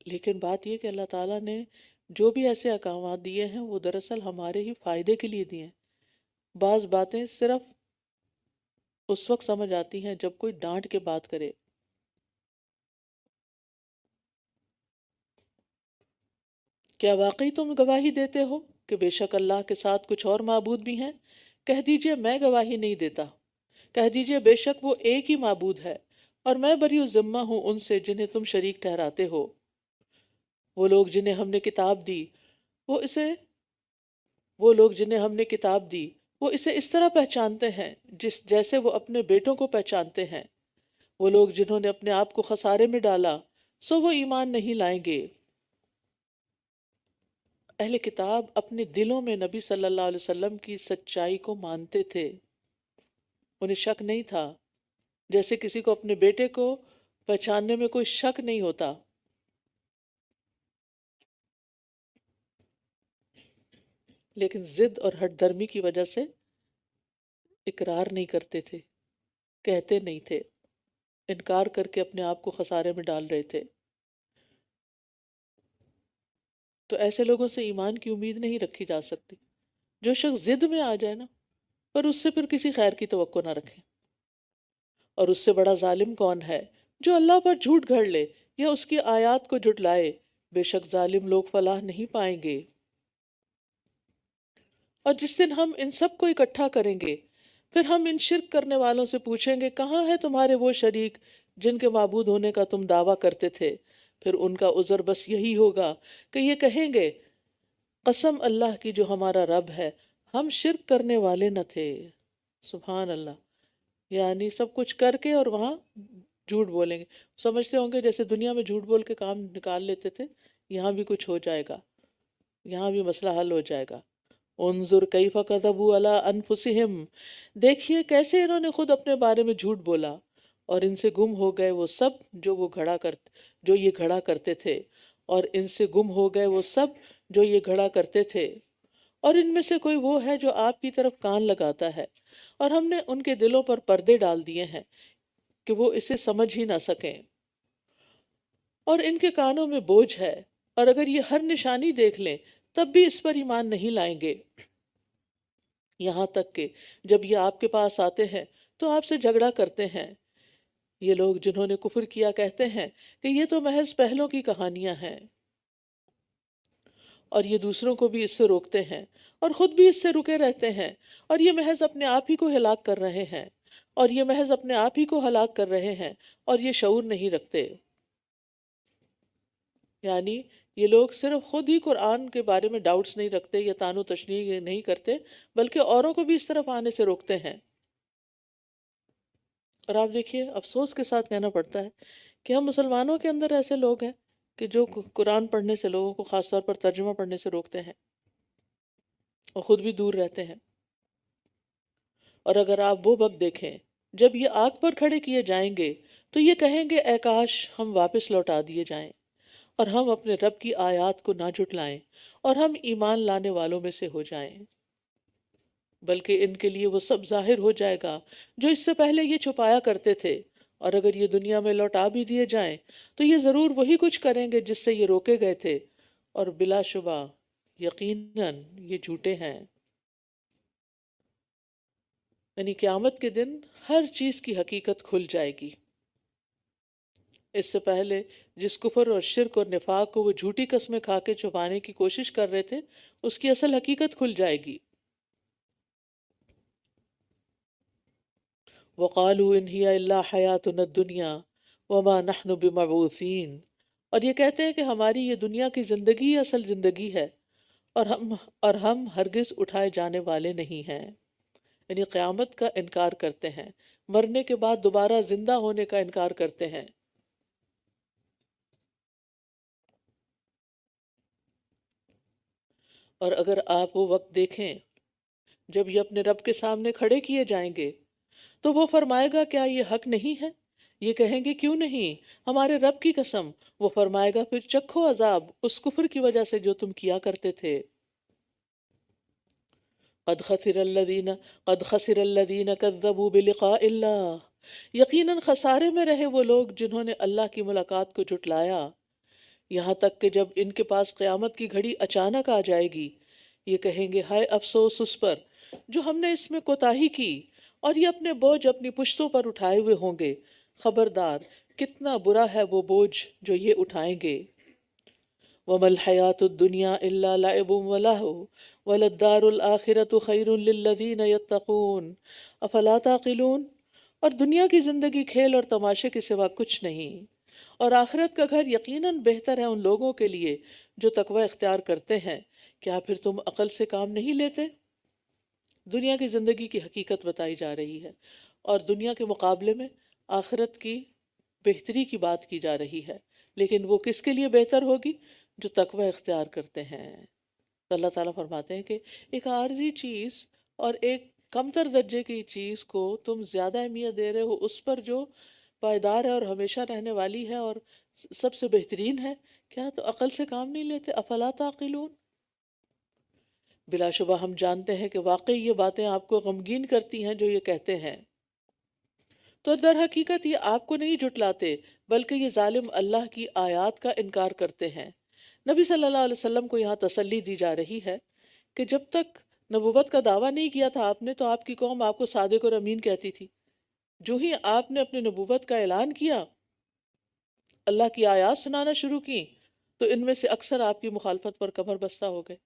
لیکن بات یہ کہ اللہ تعالیٰ نے جو بھی ایسے احکامات دیے ہیں وہ دراصل ہمارے ہی فائدے کے لیے دیے ہیں۔ بعض باتیں صرف اس وقت سمجھ آتی ہیں جب کوئی ڈانٹ کے بات کرے۔ کیا واقعی تم گواہی دیتے ہو کہ بے شک اللہ کے ساتھ کچھ اور معبود بھی ہیں؟ کہہ دیجئے میں گواہی نہیں دیتا۔ کہہ دیجئے بے شک وہ ایک ہی معبود ہے، اور میں بری ذمہ ہوں ان سے جنہیں تم شریک ٹھہراتے ہو۔ وہ لوگ جنہیں ہم نے کتاب دی وہ اسے وہ لوگ جنہیں ہم نے کتاب دی وہ اسے اس طرح پہچانتے ہیں جیسے وہ اپنے بیٹوں کو پہچانتے ہیں۔ وہ لوگ جنہوں نے اپنے آپ کو خسارے میں ڈالا سو وہ ایمان نہیں لائیں گے۔ اہل کتاب اپنے دلوں میں نبی صلی اللہ علیہ وسلم کی سچائی کو مانتے تھے، انہیں شک نہیں تھا، جیسے کسی کو اپنے بیٹے کو پہچاننے میں کوئی شک نہیں ہوتا۔ لیکن ضد اور ہٹ درمی کی وجہ سے اقرار نہیں کرتے تھے، کہتے نہیں تھے، انکار کر کے اپنے آپ کو خسارے میں ڈال رہے تھے۔ تو ایسے لوگوں سے ایمان کی امید نہیں رکھی جا سکتی۔ جو شخص ضد میں آ جائے نا، پر اس سے پھر کسی خیر کی توقع نہ رکھے۔ اور اس سے بڑا ظالم کون ہے جو اللہ پر جھوٹ گھڑ لے یا اس کی آیات کو جھٹلائے؟ بے شک ظالم لوگ فلاح نہیں پائیں گے۔ اور جس دن ہم ان سب کو اکٹھا کریں گے، پھر ہم ان شرک کرنے والوں سے پوچھیں گے کہاں ہے تمہارے وہ شریک جن کے معبود ہونے کا تم دعویٰ کرتے تھے؟ پھر ان کا عذر بس یہی ہوگا کہ یہ کہیں گے قسم اللہ کی جو ہمارا رب ہے، ہم شرک کرنے والے نہ تھے۔ سبحان اللہ، یعنی سب کچھ کر کے اور وہاں جھوٹ بولیں گے۔ سمجھتے ہوں گے جیسے دنیا میں جھوٹ بول کے کام نکال لیتے تھے، یہاں بھی کچھ ہو جائے گا، یہاں بھی مسئلہ حل ہو جائے گا۔ انظر کیف کذبوا علی انفسہم، دیکھیے کیسے انہوں نے خود اپنے بارے میں جھوٹ بولا، اور ان سے گم ہو گئے وہ سب جو یہ گھڑا کرتے تھے، اور ان سے گم ہو گئے وہ سب جو یہ گھڑا کرتے تھے۔ اور ان میں سے کوئی وہ ہے جو آپ کی طرف کان لگاتا ہے، اور ہم نے ان کے دلوں پر پردے ڈال دیے ہیں کہ وہ اسے سمجھ ہی نہ سکیں، اور ان کے کانوں میں بوجھ ہے، اور اگر یہ ہر نشانی دیکھ لیں تب بھی اس پر ایمان نہیں لائیں گے، یہاں تک کہ جب یہ آپ کے پاس آتے ہیں تو آپ سے جھگڑا کرتے ہیں۔ یہ لوگ جنہوں نے کفر کیا کہتے ہیں کہ یہ تو محض پہلوں کی کہانیاں ہیں، اور یہ دوسروں کو بھی اس سے روکتے ہیں اور خود بھی اس سے رکے رہتے ہیں، اور یہ محض اپنے آپ ہی کو ہلاک کر رہے ہیں، اور یہ محض اپنے آپ ہی کو ہلاک کر رہے ہیں، اور یہ شعور نہیں رکھتے۔ یعنی یہ لوگ صرف خود ہی قرآن کے بارے میں ڈاؤٹس نہیں رکھتے یا تانو تشنیع نہیں کرتے، بلکہ اوروں کو بھی اس طرف آنے سے روکتے ہیں۔ اور آپ دیکھیے افسوس کے ساتھ کہنا پڑتا ہے کہ ہم مسلمانوں کے اندر ایسے لوگ ہیں کہ جو قرآن پڑھنے سے، لوگوں کو خاص طور پر ترجمہ پڑھنے سے روکتے ہیں، اور خود بھی دور رہتے ہیں۔ اور اگر آپ وہ وقت دیکھیں جب یہ آگ پر کھڑے کیے جائیں گے تو یہ کہیں گے اے کاش ہم واپس لوٹا دیے جائیں، اور ہم اپنے رب کی آیات کو نہ جھٹلائیں، اور ہم ایمان لانے والوں میں سے ہو جائیں، بلکہ ان کے لیے وہ سب ظاہر ہو جائے گا جو اس سے پہلے یہ چھپایا کرتے تھے۔ اور اگر یہ دنیا میں لوٹا بھی دیے جائیں تو یہ ضرور وہی کچھ کریں گے جس سے یہ روکے گئے تھے، اور بلا شبہ یقیناً یہ جھوٹے ہیں۔ یعنی قیامت کے دن ہر چیز کی حقیقت کھل جائے گی۔ اس سے پہلے جس کفر اور شرک اور نفاق کو وہ جھوٹی قسمیں کھا کے چھپانے کی کوشش کر رہے تھے، اس کی اصل حقیقت کھل جائے گی۔ وَقَالُوا إِنْ هِيَ إِلَّا حَيَاتُنَا الدُّنْيَا وَمَا نَحْنُ بِمَبْعُوثِينَ، اور یہ کہتے ہیں کہ ہماری یہ دنیا کی زندگی ہی اصل زندگی ہے، اور ہم ہرگز اٹھائے جانے والے نہیں ہیں۔ یعنی قیامت کا انکار کرتے ہیں، مرنے کے بعد دوبارہ زندہ ہونے کا انکار کرتے ہیں۔ اور اگر آپ وہ وقت دیکھیں جب یہ اپنے رب کے سامنے کھڑے کیے جائیں گے تو وہ فرمائے گا کیا یہ حق نہیں ہے؟ یہ کہیں گے کیوں نہیں، ہمارے رب کی قسم۔ وہ فرمائے گا پھر چکھو عذاب اس کفر کی وجہ سے جو تم کیا کرتے تھے۔ قد خسر الذین قد خسر الذین کذبوا بلقاء اللہ، یقیناً خسارے میں رہے وہ لوگ جنہوں نے اللہ کی ملاقات کو جھٹلایا۔ یہاں تک کہ جب ان کے پاس قیامت کی گھڑی اچانک آ جائے گی، یہ کہیں گے ہائے افسوس اس پر جو ہم نے اس میں کوتاہی کی، اور یہ اپنے بوجھ اپنی پشتوں پر اٹھائے ہوئے ہوں گے۔ خبردار کتنا برا ہے وہ بوجھ جو یہ اٹھائیں گے۔ وَمَا الْحَيَاةُ الدُّنْيَا إِلَّا لَعِبٌ وَلَهْوٌ وَلَلدَّارُ الْآخِرَةُ خَيْرٌ لِّلَّذِينَ يَتَّقُونَ أَفَلَا تَعْقِلُونَ۔ اور دنیا کی زندگی کھیل اور تماشے کے سوا کچھ نہیں، اور آخرت کا گھر یقیناً بہتر ہے ان لوگوں کے لیے جو تقوی اختیار کرتے ہیں۔ کیا پھر تم عقل سے کام نہیں لیتے؟ دنیا کی زندگی کی حقیقت بتائی جا رہی ہے، اور دنیا کے مقابلے میں آخرت کی بہتری کی بات کی جا رہی ہے، لیکن وہ کس کے لیے بہتر ہوگی؟ جو تقوی اختیار کرتے ہیں۔ تو اللہ تعالیٰ فرماتے ہیں کہ ایک عارضی چیز اور ایک کمتر درجے کی چیز کو تم زیادہ اہمیت دے رہے ہو اس پر جو پائیدار ہے اور ہمیشہ رہنے والی ہے اور سب سے بہترین ہے۔ کیا تو عقل سے کام نہیں لیتے؟ افلا تعقلون۔ بلا شبہ ہم جانتے ہیں کہ واقعی یہ باتیں آپ کو غمگین کرتی ہیں جو یہ کہتے ہیں، تو در حقیقت یہ آپ کو نہیں جھٹلاتے بلکہ یہ ظالم اللہ کی آیات کا انکار کرتے ہیں۔ نبی صلی اللہ علیہ وسلم کو یہاں تسلی دی جا رہی ہے کہ جب تک نبوت کا دعویٰ نہیں کیا تھا آپ نے، تو آپ کی قوم آپ کو صادق اور امین کہتی تھی۔ جو ہی آپ نے اپنی نبوت کا اعلان کیا، اللہ کی آیات سنانا شروع کی، تو ان میں سے اکثر آپ کی مخالفت پر کمر بستہ ہو گئے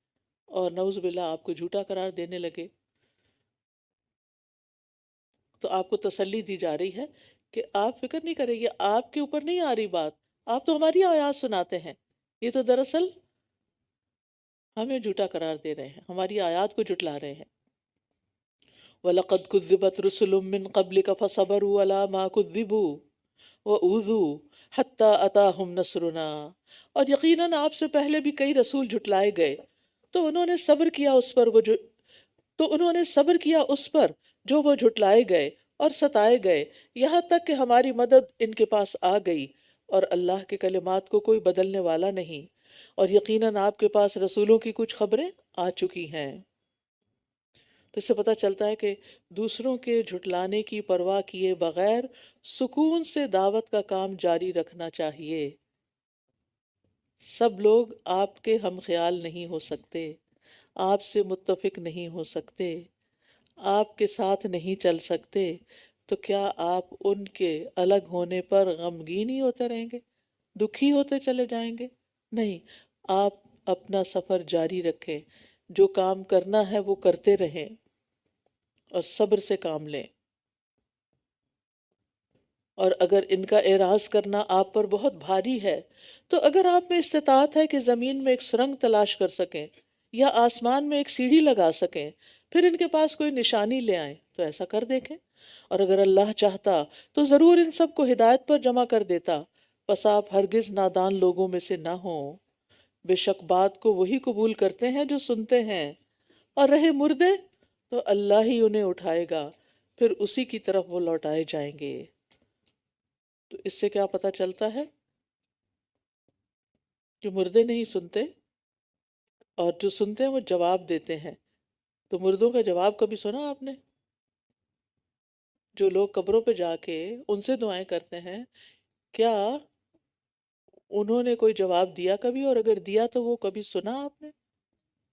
اور نعوذ باللہ آپ کو جھوٹا قرار دینے لگے۔ تو آپ کو تسلی دی جا رہی ہے کہ آپ فکر نہیں کریں، یہ آپ کے اوپر نہیں آ رہی بات، آپ تو ہماری آیات سناتے ہیں، یہ تو دراصل ہمیں جھوٹا قرار دے رہے ہیں، ہماری آیات کو جھٹلا رہے ہیں۔ وَلَقَدْ كُذِّبَتْ رُسُلٌ مِّن قَبْلِكَ فَصَبَرُوا عَلَىٰ مَا كُذِّبُوا وَأُوذُوا حَتَّىٰ أَتَاهُمْ نَصْرُنَا۔ اور یقیناً آپ سے پہلے بھی کئی رسول جھٹلائے گئے، تو انہوں نے صبر کیا اس پر جو وہ جھٹلائے گئے اور ستائے گئے، یہاں تک کہ ہماری مدد ان کے پاس آ گئی، اور اللہ کے کلمات کو کوئی بدلنے والا نہیں، اور یقیناً آپ کے پاس رسولوں کی کچھ خبریں آ چکی ہیں۔ تو اس سے پتہ چلتا ہے کہ دوسروں کے جھٹلانے کی پرواہ کیے بغیر سکون سے دعوت کا کام جاری رکھنا چاہیے۔ سب لوگ آپ کے ہم خیال نہیں ہو سکتے، آپ سے متفق نہیں ہو سکتے، آپ کے ساتھ نہیں چل سکتے، تو کیا آپ ان کے الگ ہونے پر غمگین ہی ہوتے رہیں گے، دکھی ہوتے چلے جائیں گے؟ نہیں، آپ اپنا سفر جاری رکھیں، جو کام کرنا ہے وہ کرتے رہیں اور صبر سے کام لیں۔ اور اگر ان کا اعراض کرنا آپ پر بہت بھاری ہے، تو اگر آپ میں استطاعت ہے کہ زمین میں ایک سرنگ تلاش کر سکیں یا آسمان میں ایک سیڑھی لگا سکیں، پھر ان کے پاس کوئی نشانی لے آئیں تو ایسا کر دیکھیں۔ اور اگر اللہ چاہتا تو ضرور ان سب کو ہدایت پر جمع کر دیتا، پس آپ ہرگز نادان لوگوں میں سے نہ ہوں۔ بے شک بات کو وہی قبول کرتے ہیں جو سنتے ہیں، اور رہے مردے تو اللہ ہی انہیں اٹھائے گا، پھر اسی کی طرف وہ لوٹائے جائیں گے۔ تو اس سے کیا پتہ چلتا ہے کہ مردے نہیں سنتے، اور جو سنتے ہیں وہ جواب دیتے ہیں۔ تو مردوں کا جواب کبھی سنا آپ نے؟ جو لوگ قبروں پہ جا کے ان سے دعائیں کرتے ہیں، کیا انہوں نے کوئی جواب دیا کبھی؟ اور اگر دیا تو وہ کبھی سنا آپ نے؟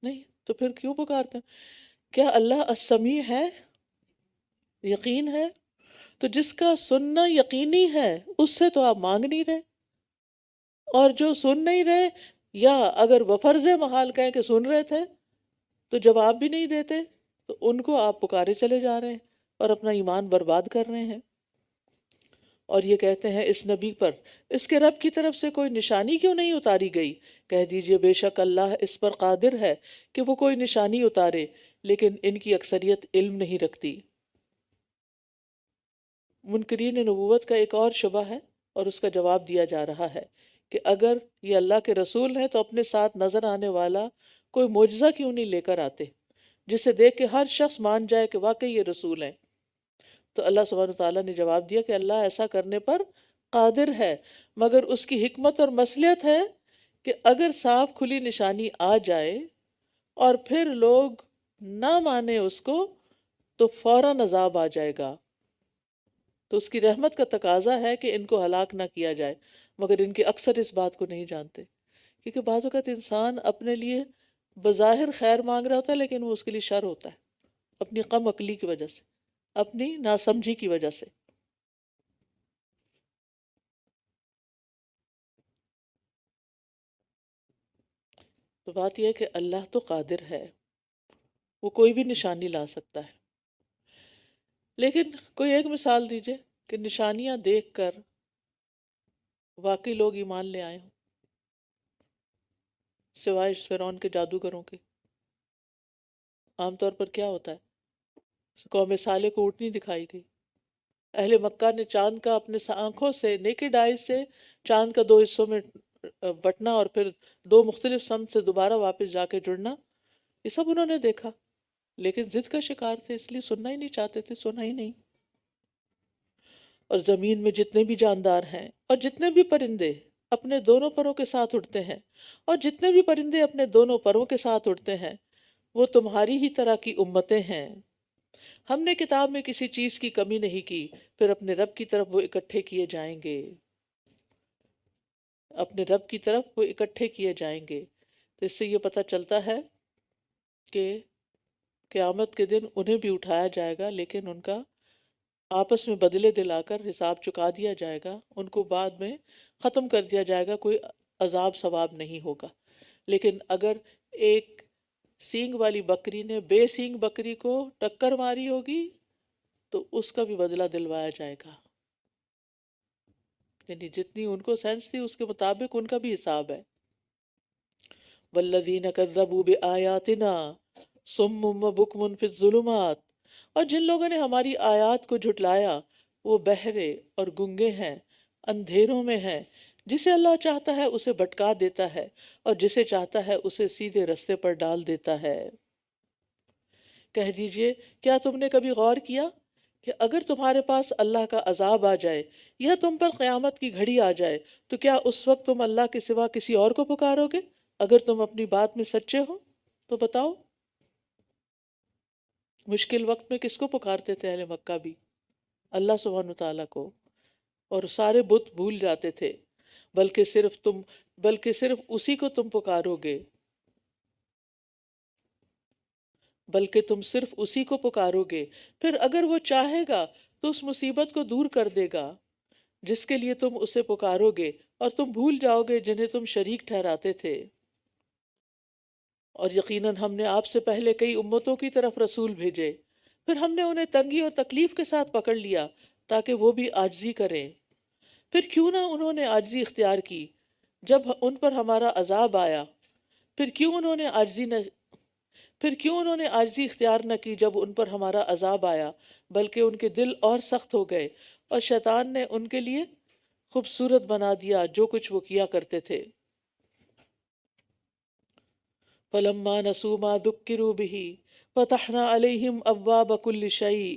نہیں، تو پھر کیوں پکارتے ہیں؟ کیا اللہ السمیع ہے؟ یقین ہے؟ تو جس کا سننا یقینی ہے اس سے تو آپ مانگ نہیں رہے، اور جو سن نہیں رہے، یا اگر بفرض محال کہیں کہ سن رہے تھے تو جواب بھی نہیں دیتے، تو ان کو آپ پکارے چلے جا رہے ہیں اور اپنا ایمان برباد کر رہے ہیں۔ اور یہ کہتے ہیں اس نبی پر اس کے رب کی طرف سے کوئی نشانی کیوں نہیں اتاری گئی؟ کہہ دیجئے بے شک اللہ اس پر قادر ہے کہ وہ کوئی نشانی اتارے، لیکن ان کی اکثریت علم نہیں رکھتی۔ منکرین نبوت کا ایک اور شبہ ہے، اور اس کا جواب دیا جا رہا ہے کہ اگر یہ اللہ کے رسول ہیں تو اپنے ساتھ نظر آنے والا کوئی معجزہ کیوں نہیں لے کر آتے جسے دیکھ کے ہر شخص مان جائے کہ واقعی یہ رسول ہیں؟ تو اللہ سبحانہ وتعالیٰ نے جواب دیا کہ اللہ ایسا کرنے پر قادر ہے، مگر اس کی حکمت اور مصلحت ہے کہ اگر صاف کھلی نشانی آ جائے اور پھر لوگ نہ مانے اس کو، تو فوراً عذاب آ جائے گا۔ تو اس کی رحمت کا تقاضا ہے کہ ان کو ہلاک نہ کیا جائے، مگر ان کے اکثر اس بات کو نہیں جانتے۔ کیونکہ بعض اوقات انسان اپنے لیے بظاہر خیر مانگ رہا ہوتا ہے لیکن وہ اس کے لیے شر ہوتا ہے، اپنی کم عقلی کی وجہ سے، اپنی ناسمجھی کی وجہ سے۔ تو بات یہ ہے کہ اللہ تو قادر ہے، وہ کوئی بھی نشانی لا سکتا ہے، لیکن کوئی ایک مثال دیجئے کہ نشانیاں دیکھ کر واقعی لوگ ایمان لے آئے ہوں، سوائے فرعون کے جادوگروں کے۔ عام طور پر کیا ہوتا ہے، قوم صالح کو اونٹنی دکھائی گئی، اہل مکہ نے چاند کا اپنے آنکھوں سے نیکڈ آئی سے چاند کا دو حصوں میں بٹنا اور پھر دو مختلف سمت سے دوبارہ واپس جا کے جڑنا، یہ سب انہوں نے دیکھا، لیکن ضد کا شکار تھے، اس لیے سننا ہی نہیں چاہتے تھے، سنا ہی نہیں۔ اور زمین میں جتنے بھی جاندار ہیں اور جتنے بھی پرندے اپنے دونوں پروں کے ساتھ اڑتے ہیں، اور جتنے بھی پرندے اپنے دونوں پروں کے ساتھ اڑتے ہیں، وہ تمہاری ہی طرح کی امتیں ہیں۔ ہم نے کتاب میں کسی چیز کی کمی نہیں کی، پھر اپنے رب کی طرف وہ اکٹھے کیے جائیں گے، اپنے رب کی طرف وہ اکٹھے کیے جائیں گے۔ تو اس سے یہ پتہ چلتا ہے کہ قیامت کے دن انہیں بھی اٹھایا جائے گا، لیکن ان کا آپس میں بدلے دلا کر حساب چکا دیا جائے گا، ان کو بعد میں ختم کر دیا جائے گا، کوئی عذاب ثواب نہیں ہوگا۔ لیکن اگر ایک سینگ والی بکری نے بے سینگ بکری کو ٹکر ماری ہوگی تو اس کا بھی بدلہ دلوایا جائے گا، یعنی جتنی ان کو سینس تھی اس کے مطابق ان کا بھی حساب ہے۔ والذین کذبوا بآیاتنا صم وبکم فی الظلمات، اور جن لوگوں نے ہماری آیات کو جھٹلایا وہ بہرے اور گنگے ہیں، اندھیروں میں ہیں، جسے اللہ چاہتا ہے اسے بھٹکا دیتا ہے اور جسے چاہتا ہے اسے سیدھے رستے پر ڈال دیتا ہے۔ کہہ دیجئے کیا تم نے کبھی غور کیا کہ اگر تمہارے پاس اللہ کا عذاب آ جائے یا تم پر قیامت کی گھڑی آ جائے تو کیا اس وقت تم اللہ کے سوا کسی اور کو پکارو گے؟ اگر تم اپنی بات میں سچے ہو تو بتاؤ، مشکل وقت میں کس کو پکارتے تھے اہل مکہ بھی؟ اللہ سبحانہ تعالیٰ کو، اور سارے بت بھول جاتے تھے، بلکہ صرف اسی کو تم پکارو گے، بلکہ تم صرف اسی کو پکارو گے، پھر اگر وہ چاہے گا تو اس مصیبت کو دور کر دے گا جس کے لیے تم اسے پکارو گے، اور تم بھول جاؤ گے جنہیں تم شریک ٹھہراتے تھے۔ اور یقیناً ہم نے آپ سے پہلے کئی امتوں کی طرف رسول بھیجے، پھر ہم نے انہیں تنگی اور تکلیف کے ساتھ پکڑ لیا تاکہ وہ بھی عاجزی کریں۔ پھر کیوں نہ انہوں نے عاجزی اختیار کی جب ان پر ہمارا عذاب آیا، پھر کیوں انہوں نے عاجزی اختیار نہ کی جب ان پر ہمارا عذاب آیا، بلکہ ان کے دل اور سخت ہو گئے، اور شیطان نے ان کے لیے خوبصورت بنا دیا جو کچھ وہ کیا کرتے تھے۔ فَلَمَّا نَسُوا مَا ذُكِّرُوا بِهِ فَتَحْنَا عَلَيْهِمْ أَبْوَابَ كُلِّ شَيْءٍ،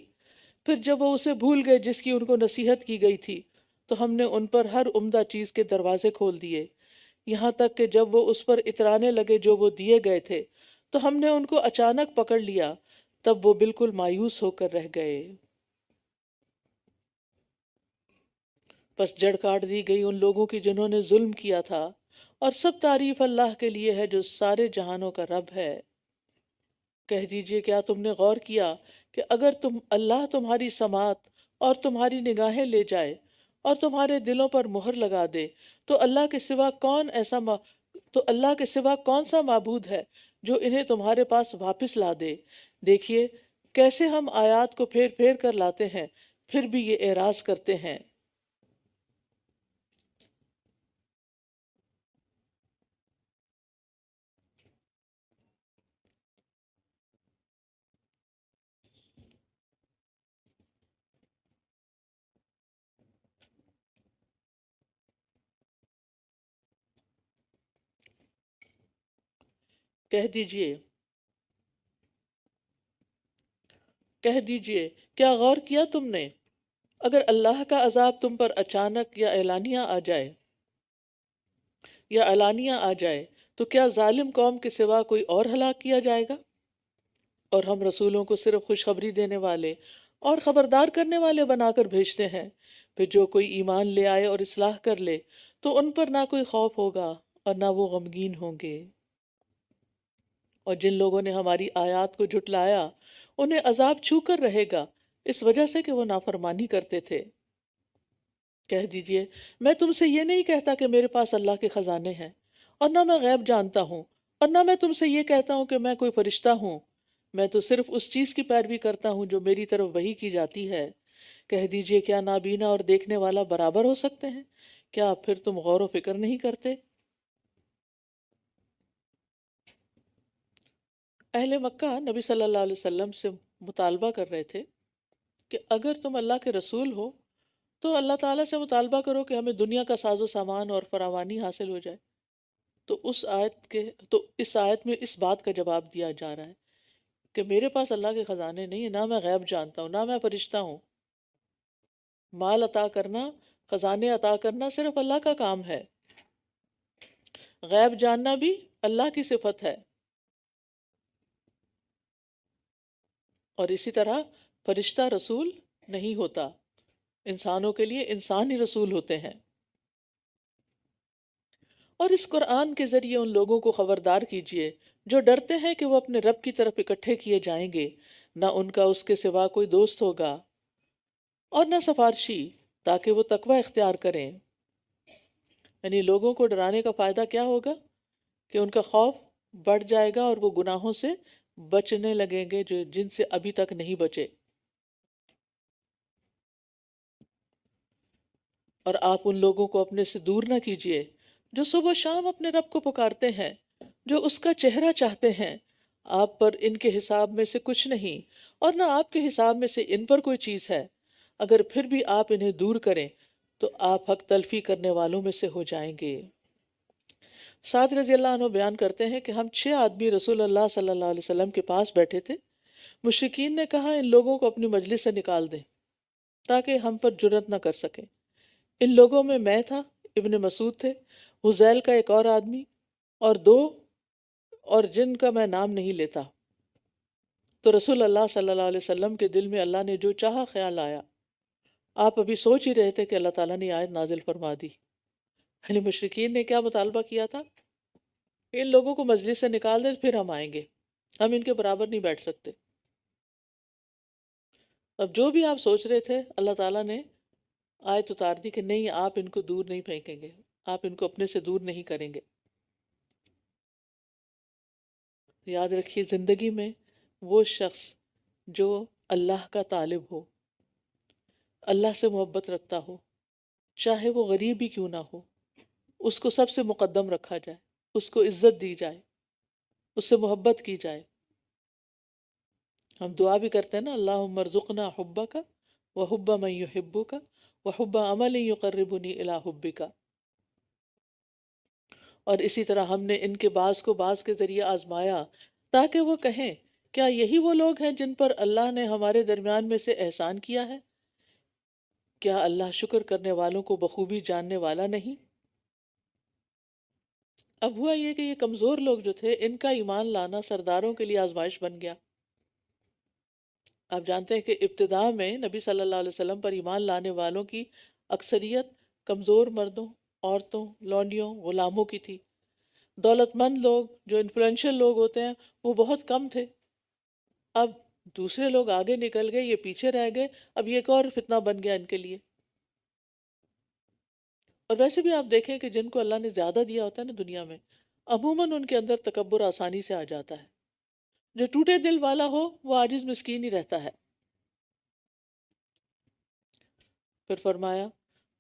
پھر جب وہ اسے بھول گئے جس کی ان کو نصیحت کی گئی تھی تو ہم نے ان پر ہر عمدہ چیز کے دروازے کھول دیے، یہاں تک کہ جب وہ اس پر اترانے لگے جو وہ دیے گئے تھے تو ہم نے ان کو اچانک پکڑ لیا، تب وہ بالکل مایوس ہو کر رہ گئے۔ پس جڑ کاٹ دی گئی ان لوگوں کی جنہوں نے ظلم کیا تھا، اور سب تعریف اللہ کے لیے ہے جو سارے جہانوں کا رب ہے۔ کہہ دیجئے کیا تم نے غور کیا کہ اگر اللہ تمہاری سماعت اور تمہاری نگاہیں لے جائے اور تمہارے دلوں پر مہر لگا دے تو اللہ کے سوا کون سا معبود ہے جو انہیں تمہارے پاس واپس لا دے؟ دیکھیے کیسے ہم آیات کو پھیر پھیر کر لاتے ہیں، پھر بھی یہ اعراض کرتے ہیں۔ کہہ دیجئے کیا غور کیا تم نے، اگر اللہ کا عذاب تم پر اچانک یا علانیہ آ جائے تو کیا ظالم قوم کے سوا کوئی اور ہلاک کیا جائے گا؟ اور ہم رسولوں کو صرف خوشخبری دینے والے اور خبردار کرنے والے بنا کر بھیجتے ہیں، پھر جو کوئی ایمان لے آئے اور اصلاح کر لے تو ان پر نہ کوئی خوف ہوگا اور نہ وہ غمگین ہوں گے۔ اور جن لوگوں نے ہماری آیات کو جھٹلایا انہیں عذاب چھو کر رہے گا، اس وجہ سے کہ وہ نافرمانی کرتے تھے۔ کہہ دیجئے میں تم سے یہ نہیں کہتا کہ میرے پاس اللہ کے خزانے ہیں، اور نہ میں غیب جانتا ہوں، اور نہ میں تم سے یہ کہتا ہوں کہ میں کوئی فرشتہ ہوں۔ میں تو صرف اس چیز کی پیروی کرتا ہوں جو میری طرف وحی کی جاتی ہے۔ کہہ دیجئے کیا نابینا اور دیکھنے والا برابر ہو سکتے ہیں؟ کیا پھر تم غور و فکر نہیں کرتے؟ اہل مکہ نبی صلی اللہ علیہ وسلم سے مطالبہ کر رہے تھے کہ اگر تم اللہ کے رسول ہو تو اللہ تعالیٰ سے مطالبہ کرو کہ ہمیں دنیا کا ساز و سامان اور فراوانی حاصل ہو جائے۔ تو اس آیت میں اس بات کا جواب دیا جا رہا ہے کہ میرے پاس اللہ کے خزانے نہیں ہیں، نہ میں غیب جانتا ہوں، نہ میں فرشتہ ہوں۔ مال عطا کرنا، خزانے عطا کرنا صرف اللہ کا کام ہے۔ غیب جاننا بھی اللہ کی صفت ہے۔ اور اسی طرح فرشتہ رسول نہیں ہوتا، انسانوں کے لیے انسان ہی رسول ہوتے ہیں۔ اور اس قرآن کے ذریعے ان لوگوں کو خبردار کیجئے جو ڈرتے ہیں کہ وہ اپنے رب کی طرف اکٹھے کیے جائیں گے، نہ ان کا اس کے سوا کوئی دوست ہوگا اور نہ سفارشی، تاکہ وہ تقوی اختیار کریں۔ یعنی لوگوں کو ڈرانے کا فائدہ کیا ہوگا کہ ان کا خوف بڑھ جائے گا اور وہ گناہوں سے بچنے لگیں گے جن سے ابھی تک نہیں بچے۔ اور آپ ان لوگوں کو اپنے سے دور نہ کیجیے جو صبح و شام اپنے رب کو پکارتے ہیں، جو اس کا چہرہ چاہتے ہیں۔ آپ پر ان کے حساب میں سے کچھ نہیں، اور نہ آپ کے حساب میں سے ان پر کوئی چیز ہے۔ اگر پھر بھی آپ انہیں دور کریں تو آپ حق تلفی کرنے والوں میں سے ہو جائیں گے۔ سعد رضی اللہ عنہ بیان کرتے ہیں کہ ہم 6 آدمی رسول اللہ صلی اللہ علیہ وسلم کے پاس بیٹھے تھے۔ مشرکین نے کہا ان لوگوں کو اپنی مجلس سے نکال دیں تاکہ ہم پر جرأت نہ کر سکیں۔ ان لوگوں میں تھا، ابن مسعود تھے، حذیل کا ایک اور آدمی، اور 2 اور جن کا میں نام نہیں لیتا۔ تو رسول اللہ صلی اللہ علیہ وسلم کے دل میں اللہ نے جو چاہا خیال آیا۔ آپ ابھی سوچ ہی رہے تھے کہ اللہ تعالیٰ نے آیت نازل فرما دی۔ یعنی مشرکین نے کیا مطالبہ کیا تھا؟ ان لوگوں کو مجلس سے نکال دیں پھر ہم آئیں گے، ہم ان کے برابر نہیں بیٹھ سکتے۔ اب جو بھی آپ سوچ رہے تھے اللہ تعالیٰ نے آیت اتار دی کہ نہیں، آپ ان کو دور نہیں پھینکیں گے، آپ ان کو اپنے سے دور نہیں کریں گے۔ یاد رکھیے زندگی میں وہ شخص جو اللہ کا طالب ہو، اللہ سے محبت رکھتا ہو، چاہے وہ غریب ہی کیوں نہ ہو، اس کو سب سے مقدم رکھا جائے، اس کو عزت دی جائے، اس سے محبت کی جائے۔ ہم دعا بھی کرتے ہیں نا، اللہم ارزقنا حبک وحب من یحبک وحب عمل یقربنی الی حبک۔ اور اسی طرح ہم نے ان کے بعض کو بعض کے ذریعے آزمایا تاکہ وہ کہیں کیا یہی وہ لوگ ہیں جن پر اللہ نے ہمارے درمیان میں سے احسان کیا ہے؟ کیا اللہ شکر کرنے والوں کو بخوبی جاننے والا نہیں؟ اب ہوا یہ کہ یہ کمزور لوگ جو تھے، ان کا ایمان لانا سرداروں کے لیے آزمائش بن گیا۔ آپ جانتے ہیں کہ ابتداء میں نبی صلی اللہ علیہ وسلم پر ایمان لانے والوں کی اکثریت کمزور مردوں، عورتوں، لونڈیوں، غلاموں کی تھی۔ دولت مند لوگ جو انفلوئنشل لوگ ہوتے ہیں وہ بہت کم تھے۔ اب دوسرے لوگ آگے نکل گئے، یہ پیچھے رہ گئے، اب یہ ایک اور فتنہ بن گیا ان کے لیے۔ اور ویسے بھی آپ دیکھیں کہ جن کو اللہ نے زیادہ دیا ہوتا ہے نا دنیا میں، عموماً ان کے اندر تکبر آسانی سے آ جاتا ہے۔ جو ٹوٹے دل والا ہو وہ عاجز مسکین ہی رہتا ہے۔ پھر فرمایا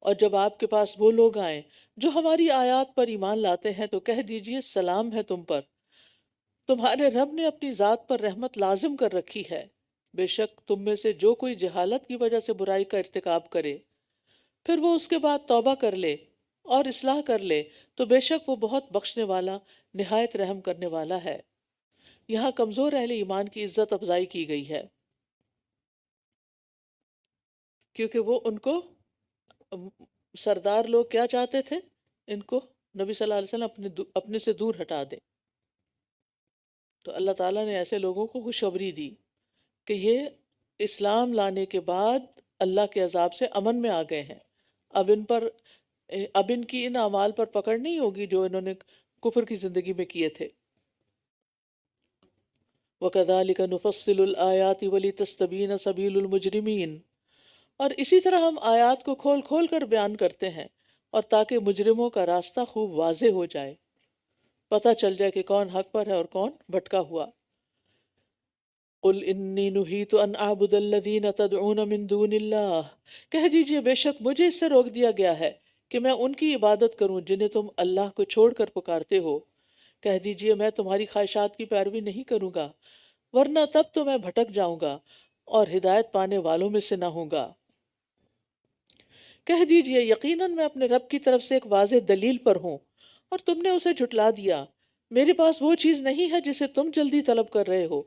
اور جب آپ کے پاس وہ لوگ آئیں جو ہماری آیات پر ایمان لاتے ہیں تو کہہ دیجئے سلام ہے تم پر، تمہارے رب نے اپنی ذات پر رحمت لازم کر رکھی ہے۔ بے شک تم میں سے جو کوئی جہالت کی وجہ سے برائی کا ارتکاب کرے پھر وہ اس کے بعد توبہ کر لے اور اصلاح کر لے تو بے شک وہ بہت بخشنے والا، نہایت رحم کرنے والا ہے۔ یہاں کمزور اہل ایمان کی عزت افزائی کی گئی ہے کیونکہ وہ ان کو سردار لوگ کیا چاہتے تھے، ان کو نبی صلی اللہ علیہ وسلم اپنے سے دور ہٹا دے۔ تو اللہ تعالیٰ نے ایسے لوگوں کو خوشخبری دی کہ یہ اسلام لانے کے بعد اللہ کے عذاب سے امن میں آ گئے ہیں۔ اب ان پر اب ان کی ان اعمال پر پکڑ نہیں ہوگی جو انہوں نے کفر کی زندگی میں کیے تھے۔ وَكَذَلِكَ نُفَصِّلُ الْآيَاتِ وَلِتَسْتَبِينَ سَبِيلُ الْمُجْرِمِينَ، اور اسی طرح ہم آیات کو کھول کھول کر بیان کرتے ہیں، اور تاکہ مجرموں کا راستہ خوب واضح ہو جائے، پتہ چل جائے کہ کون حق پر ہے اور کون بھٹکا ہوا۔ قُلْ إِنِّي نُهِيتُ أَنْ أَعْبُدَ الَّذِينَ تَدْعُونَ مِن دُونِ اللَّهِ، کہہ دیجئے بے شک مجھے اس سے روک دیا گیا ہے کہ میں ان کی عبادت کروں جنہیں تم اللہ کو چھوڑ کر پکارتے ہو۔ کہہ دیجئے میں تمہاری خواہشات کی پیروی نہیں کروں گا، ورنہ تب تو میں بھٹک جاؤں گا اور ہدایت پانے والوں میں سے نہ ہوں گا۔ کہہ دیجئے یقیناً میں اپنے رب کی طرف سے ایک واضح دلیل پر ہوں، اور تم نے اسے جھٹلا دیا۔ میرے پاس وہ چیز نہیں ہے جسے تم جلدی طلب کر رہے ہو،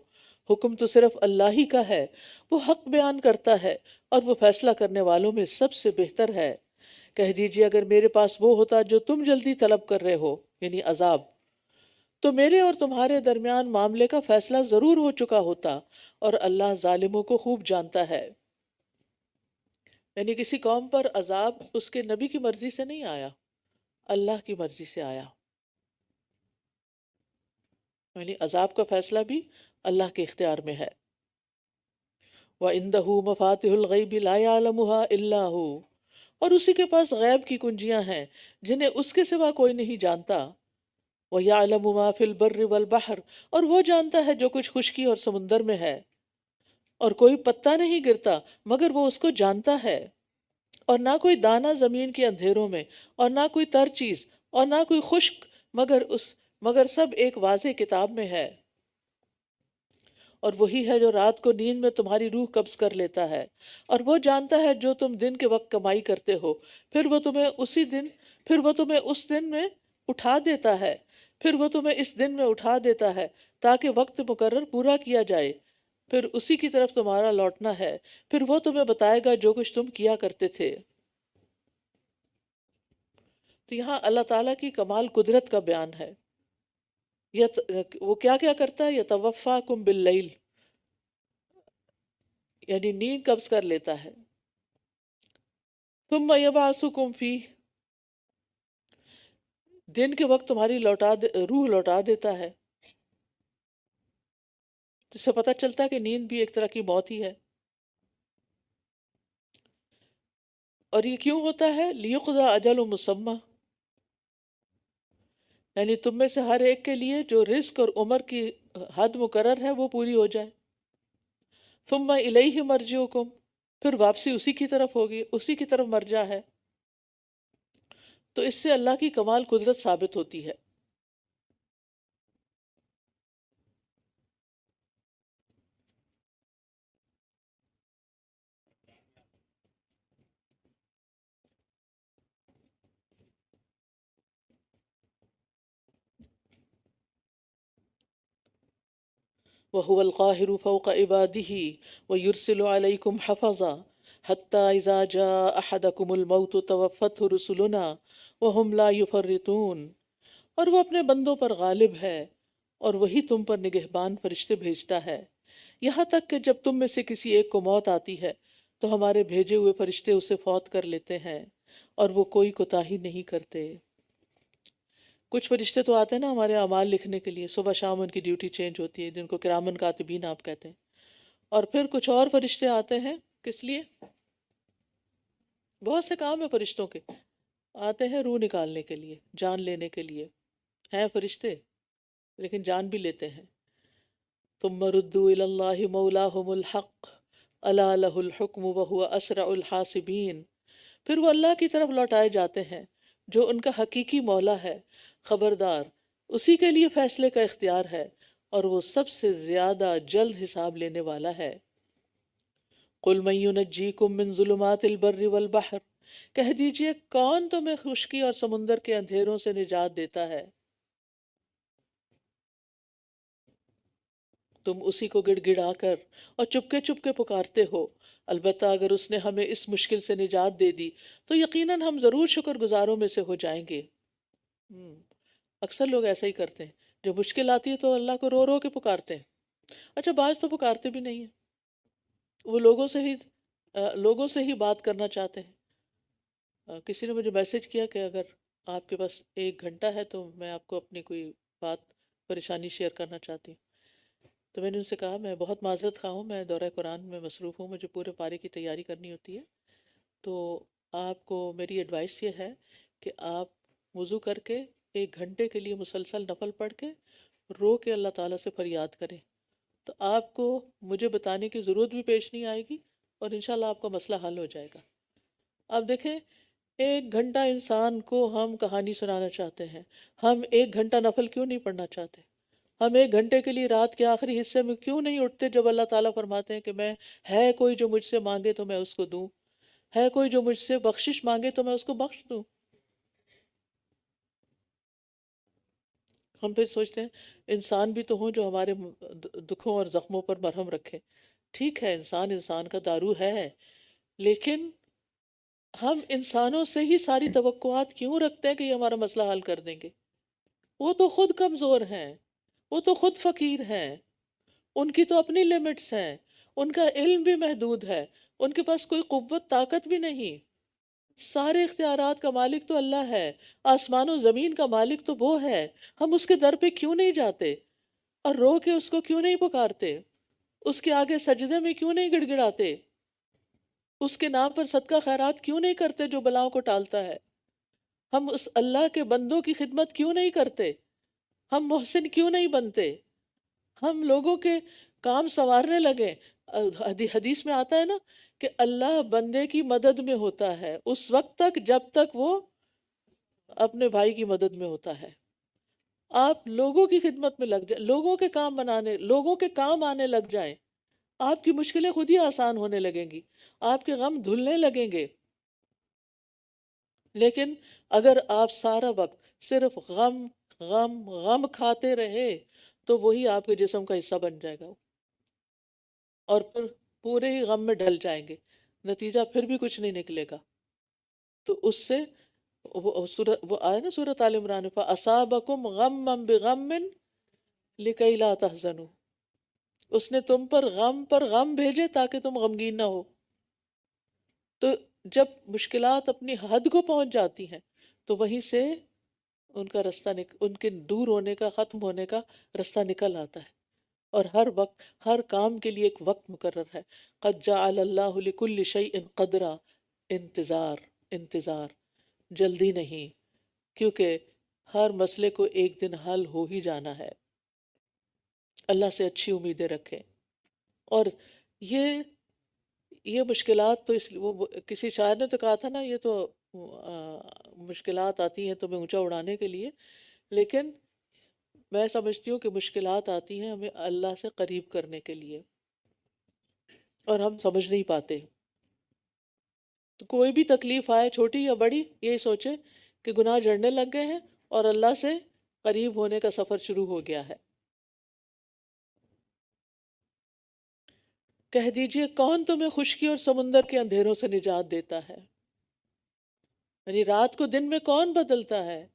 حکم تو صرف اللہ ہی کا ہے، وہ حق بیان کرتا ہے اور وہ فیصلہ کرنے والوں میں سب سے بہتر ہے۔ کہہ دیجئے اگر میرے پاس وہ ہوتا جو تم جلدی طلب کر رہے ہو، یعنی عذاب، تو میرے اور تمہارے درمیان معاملے کا فیصلہ ضرور ہو چکا ہوتا، اور اللہ ظالموں کو خوب جانتا ہے۔ یعنی کسی قوم پر عذاب اس کے نبی کی مرضی سے نہیں آیا، اللہ کی مرضی سے آیا، یعنی عذاب کا فیصلہ بھی اللہ کے اختیار میں ہے۔ وَعِندَهُ مَفَاتِحُ الْغَيْبِ لَا يَعْلَمُهَا إِلَّا هُوَ، اور اسی کے پاس غیب کی کنجیاں ہیں جنہیں اس کے سوا کوئی نہیں جانتا۔ وَيَعْلَمُ مَا فِي الْبَرِّ وَالْبَحْرِ، اور وہ جانتا ہے جو کچھ خشکی اور سمندر میں ہے، اور کوئی پتا نہیں گرتا مگر وہ اس کو جانتا ہے، اور نہ کوئی دانہ زمین کے اندھیروں میں، اور نہ کوئی تر چیز، اور نہ کوئی خشک، مگر سب ایک واضح کتاب میں ہے۔ اور وہی ہے جو رات کو نیند میں تمہاری روح قبض کر لیتا ہے، اور وہ جانتا ہے جو تم دن کے وقت کمائی کرتے ہو، پھر وہ تمہیں اس دن میں اٹھا دیتا ہے، پھر وہ تمہیں اس دن میں اٹھا دیتا ہے تاکہ وقت مقرر پورا کیا جائے، پھر اسی کی طرف تمہارا لوٹنا ہے، پھر وہ تمہیں بتائے گا جو کچھ تم کیا کرتے تھے۔ تو یہاں اللہ تعالیٰ کی کمال قدرت کا بیان ہے۔ وہ کیا کیا کرتا ہے؟ یتوفاکم باللیل، یعنی نیند قبض کر لیتا ہے، ثم یبعثکم فیہ، دن کے وقت تمہاری روح لوٹا دیتا ہے۔ اس سے پتہ چلتا ہے کہ نیند بھی ایک طرح کی موت ہی ہے۔ اور یہ کیوں ہوتا ہے؟ لیقضی اجل مسمى، یعنی تم میں سے ہر ایک کے لیے جو رزق اور عمر کی حد مقرر ہے وہ پوری ہو جائے۔ ثم الیہ مرجعکم، پھر واپسی اسی کی طرف ہوگی، اسی کی طرف مرجع ہے۔ تو اس سے اللہ کی کمال قدرت ثابت ہوتی ہے۔ وَهُوَ الْقَاهِرُ فَوْقَ عِبَادِهِ وَيُرْسِلُ عَلَيْكُمْ حَفَظًا حَتَّى إِذَا جَاءَ أَحَدَكُمُ الْمَوْتُ تَوَفَّتْهُ رُسُلُنَا وَهُمْ لَا يُفَرِّطُونَ، اور وہ اپنے بندوں پر غالب ہے، اور وہی تم پر نگہبان فرشتے بھیجتا ہے، یہاں تک کہ جب تم میں سے کسی ایک کو موت آتی ہے تو ہمارے بھیجے ہوئے فرشتے اسے فوت کر لیتے ہیں، اور وہ کوئی کوتاہی نہیں کرتے۔ کچھ فرشتے تو آتے ہیں نا ہمارے اعمال لکھنے کے لیے، صبح شام ان کی ڈیوٹی چینج ہوتی ہے، جن کو کرامن کاتبین آپ کہتے ہیں، اور پھر کچھ اور فرشتے آتے ہیں، کس لیے؟ بہت سے کام ہیں فرشتوں کے، آتے ہیں روح نکالنے کے لیے، جان لینے کے لیے، ہیں فرشتے لیکن جان بھی لیتے ہیں۔ ثم ردوا الی اللہ مولاہم الحق الا لہ الحکم وہو اسرع الحاسبین، پھر وہ اللہ کی طرف لوٹائے جاتے ہیں جو ان کا حقیقی مولا ہے، خبردار اسی کے لیے فیصلے کا اختیار ہے، اور وہ سب سے زیادہ جلد حساب لینے والا ہے۔ قل من ینجیکم من ظلمات البر والبحر، کہہ دیجئے کون تمہیں خشکی اور سمندر کے اندھیروں سے نجات دیتا ہے؟ تم اسی کو گڑ گڑا کر اور چپکے پکارتے ہو، البتہ اگر اس نے ہمیں اس مشکل سے نجات دے دی تو یقیناً ہم ضرور شکر گزاروں میں سے ہو جائیں گے۔ اکثر لوگ ایسا ہی کرتے ہیں، جب مشکل آتی ہے تو اللہ کو رو رو کے پکارتے ہیں۔ اچھا بعض تو پکارتے بھی نہیں ہیں، وہ لوگوں سے ہی بات کرنا چاہتے ہیں، کسی نے مجھے میسج کیا کہ اگر آپ کے پاس 1 گھنٹہ ہے تو میں آپ کو اپنی کوئی بات پریشانی شیئر کرنا چاہتی ہوں. تو میں نے ان سے کہا میں بہت معذرت خواہ ہوں، میں دورہ قرآن میں مصروف ہوں، مجھے پورے پارے کی تیاری کرنی ہوتی ہے. تو آپ کو میری ایڈوائس یہ ہے کہ آپ وضو کر کے 1 گھنٹے کے لیے مسلسل نفل پڑھ کے رو کے اللہ تعالیٰ سے فریاد کریں، تو آپ کو مجھے بتانے کی ضرورت بھی پیش نہیں آئے گی اور انشاءاللہ آپ کا مسئلہ حل ہو جائے گا. آپ دیکھیں 1 گھنٹہ انسان کو ہم کہانی سنانا چاہتے ہیں، ہم 1 گھنٹہ نفل کیوں نہیں پڑھنا چاہتے؟ ہم 1 گھنٹے کے لیے رات کے آخری حصے میں کیوں نہیں اٹھتے جب اللہ تعالیٰ فرماتے ہیں کہ میں ہے کوئی جو مجھ سے مانگے تو میں اس کو دوں، ہے کوئی جو مجھ سے بخشش مانگے تو میں اس کو بخش دوں. ہم پھر سوچتے ہیں انسان بھی تو ہوں جو ہمارے دکھوں اور زخموں پر مرہم رکھے. ٹھیک ہے، انسان انسان کا دارو ہے، لیکن ہم انسانوں سے ہی ساری توقعات کیوں رکھتے ہیں کہ یہ ہمارا مسئلہ حل کر دیں گے؟ وہ تو خود کمزور ہیں، وہ تو خود فقیر ہیں، ان کی تو اپنی لیمٹس ہیں، ان کا علم بھی محدود ہے، ان کے پاس کوئی قوت طاقت بھی نہیں. سارے اختیارات کا مالک تو اللہ ہے، آسمان و زمین کا مالک تو وہ ہے. ہم اس کے در پہ کیوں نہیں جاتے اور رو کے اس کو کیوں نہیں پکارتے؟ اس کے آگے سجدے میں کیوں نہیں گڑ گڑاتے؟ اس کے نام پر صدقہ خیرات کیوں نہیں کرتے جو بلاؤں کو ٹالتا ہے؟ ہم اس اللہ کے بندوں کی خدمت کیوں نہیں کرتے؟ ہم محسن کیوں نہیں بنتے؟ ہم لوگوں کے کام سنوارنے لگے. حدیث میں آتا ہے نا کہ اللہ بندے کی مدد میں ہوتا ہے اس وقت تک جب تک وہ اپنے بھائی کی مدد میں ہوتا ہے. آپ لوگوں کی خدمت میں لگ جائیں، لوگوں کے کام بنانے، لوگوں کے کام آنے لگ جائیں، آپ کی مشکلیں خود ہی آسان ہونے لگیں گی، آپ کے غم دھلنے لگیں گے. لیکن اگر آپ سارا وقت صرف غم غم غم کھاتے رہے تو وہی آپ کے جسم کا حصہ بن جائے گا اور پھر پورے ہی غم میں ڈل جائیں گے، نتیجہ پھر بھی کچھ نہیں نکلے گا. تو اس سے وہ آیا نا سورۃ آل عمران، فَأَصَابَكُمْ غَمًّا بِغَمٍّ لِكَيْ لَا تَحْزَنُوا، اس نے تم پر غم بھیجے تاکہ تم غمگین نہ ہو. تو جب مشکلات اپنی حد کو پہنچ جاتی ہیں تو وہیں سے ان کا رستہ ان کے دور ہونے کا، ختم ہونے کا رستہ نکل آتا ہے. اور ہر وقت ہر کام کے لیے ایک وقت مقرر ہے. قد جعل اللہ لکل شیء قدرا، انتظار جلدی نہیں، کیونکہ ہر مسئلے کو ایک دن حل ہو ہی جانا ہے. اللہ سے اچھی امیدیں رکھیں. اور یہ مشکلات تو کسی شاعر نے تو کہا تھا نا، یہ تو مشکلات آتی ہیں تمہیں اونچا اڑانے کے لیے، لیکن میں سمجھتی ہوں کہ مشکلات آتی ہیں ہمیں اللہ سے قریب کرنے کے لیے، اور ہم سمجھ نہیں پاتے. تو کوئی بھی تکلیف آئے چھوٹی یا بڑی، یہی سوچے کہ گناہ جڑنے لگ گئے ہیں اور اللہ سے قریب ہونے کا سفر شروع ہو گیا ہے. کہہ دیجئے کون تمہیں خشکی اور سمندر کے اندھیروں سے نجات دیتا ہے؟ یعنی رات کو دن میں کون بدلتا ہے؟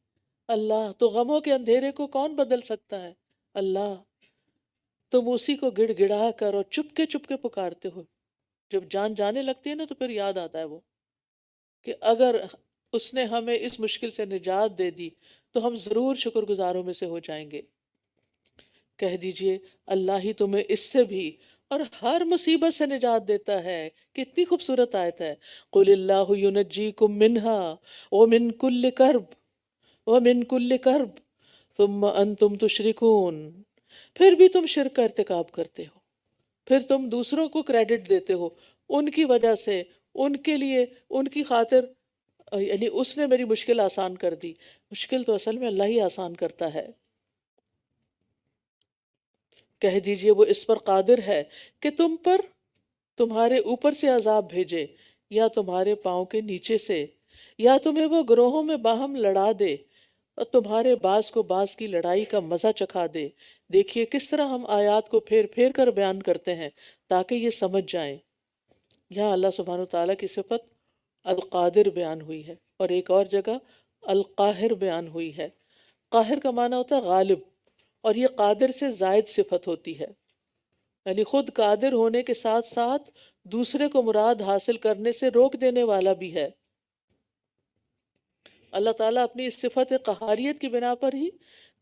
اللہ. تو غموں کے اندھیرے کو کون بدل سکتا ہے؟ اللہ. تم اسی کو گڑ گڑا کر اور چپ کے پکارتے ہو. جب جان جانے لگتی ہے نا تو پھر یاد آتا ہے وہ کہ اگر اس نے ہمیں اس مشکل سے نجات دے دی تو ہم ضرور شکر گزاروں میں سے ہو جائیں گے. کہہ دیجئے اللہ ہی تمہیں اس سے بھی اور ہر مصیبت سے نجات دیتا ہے. کتنی خوبصورت آیت ہے. قُلِ اللَّهُ يُنَجِّيكُم مِّنْهَا وَمِن كُلِّ كَرْبٍ ثُمَّ أَنْتُمْ تُشْرِكُونَ. پھر بھی تم شرک کا ارتکاب کرتے ہو، پھر تم دوسروں کو کریڈٹ دیتے ہو ان کی وجہ سے، ان کے لیے، ان کی خاطر، یعنی اس نے میری مشکل آسان کر دی. مشکل تو اصل میں اللہ ہی آسان کرتا ہے. کہہ دیجئے وہ اس پر قادر ہے کہ تم پر تمہارے اوپر سے عذاب بھیجے یا تمہارے پاؤں کے نیچے سے، یا تمہیں وہ گروہوں میں باہم لڑا دے اور تمہارے بعض کو بعض کی لڑائی کا مزہ چکھا دے. دیکھیے کس طرح ہم آیات کو پھیر پھیر کر بیان کرتے ہیں تاکہ یہ سمجھ جائیں. یہاں اللہ سبحانہ وتعالیٰ کی صفت القادر بیان ہوئی ہے، اور ایک اور جگہ القاہر بیان ہوئی ہے. قاہر کا معنی ہوتا ہے غالب، اور یہ قادر سے زائد صفت ہوتی ہے، یعنی خود قادر ہونے کے ساتھ ساتھ دوسرے کو مراد حاصل کرنے سے روک دینے والا بھی ہے. اللہ تعالیٰ اپنی اس صفت قہاریت کی بنا پر ہی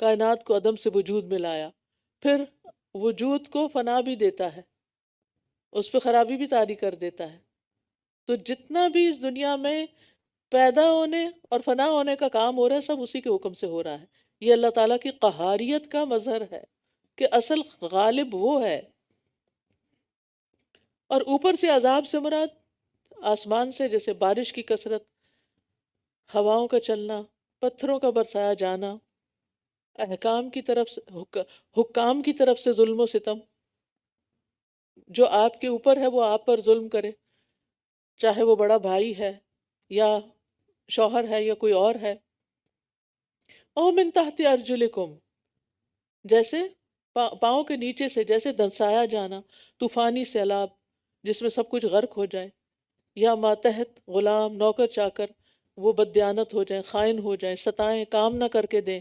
کائنات کو عدم سے وجود میں لایا، پھر وجود کو فنا بھی دیتا ہے، اس پہ خرابی بھی طاری کر دیتا ہے۔ تو جتنا بھی اس دنیا میں پیدا ہونے اور فنا ہونے کا کام ہو رہا ہے، سب اسی کے حکم سے ہو رہا ہے۔ یہ اللہ تعالیٰ کی قہاریت کا مظہر ہے کہ اصل غالب وہ ہے۔ اور اوپر سے عذاب سے مراد آسمان سے جیسے بارش کی کثرت، ہواؤں کا چلنا، پتھروں کا برسایا جانا، احکام کی طرف سے حکام کی طرف سے ظلم و ستم، جو آپ کے اوپر ہے وہ آپ پر ظلم کرے، چاہے وہ بڑا بھائی ہے یا شوہر ہے یا کوئی اور ہے۔ او من تحت ارجلکم، جیسے پاؤں کے نیچے سے جیسے دنسایا جانا، طوفانی سیلاب جس میں سب کچھ غرق ہو جائے، یا ماتحت غلام نوکر چاکر وہ بددیانت ہو جائیں، خائن ہو جائیں، ستائیں، کام نہ کر کے دیں۔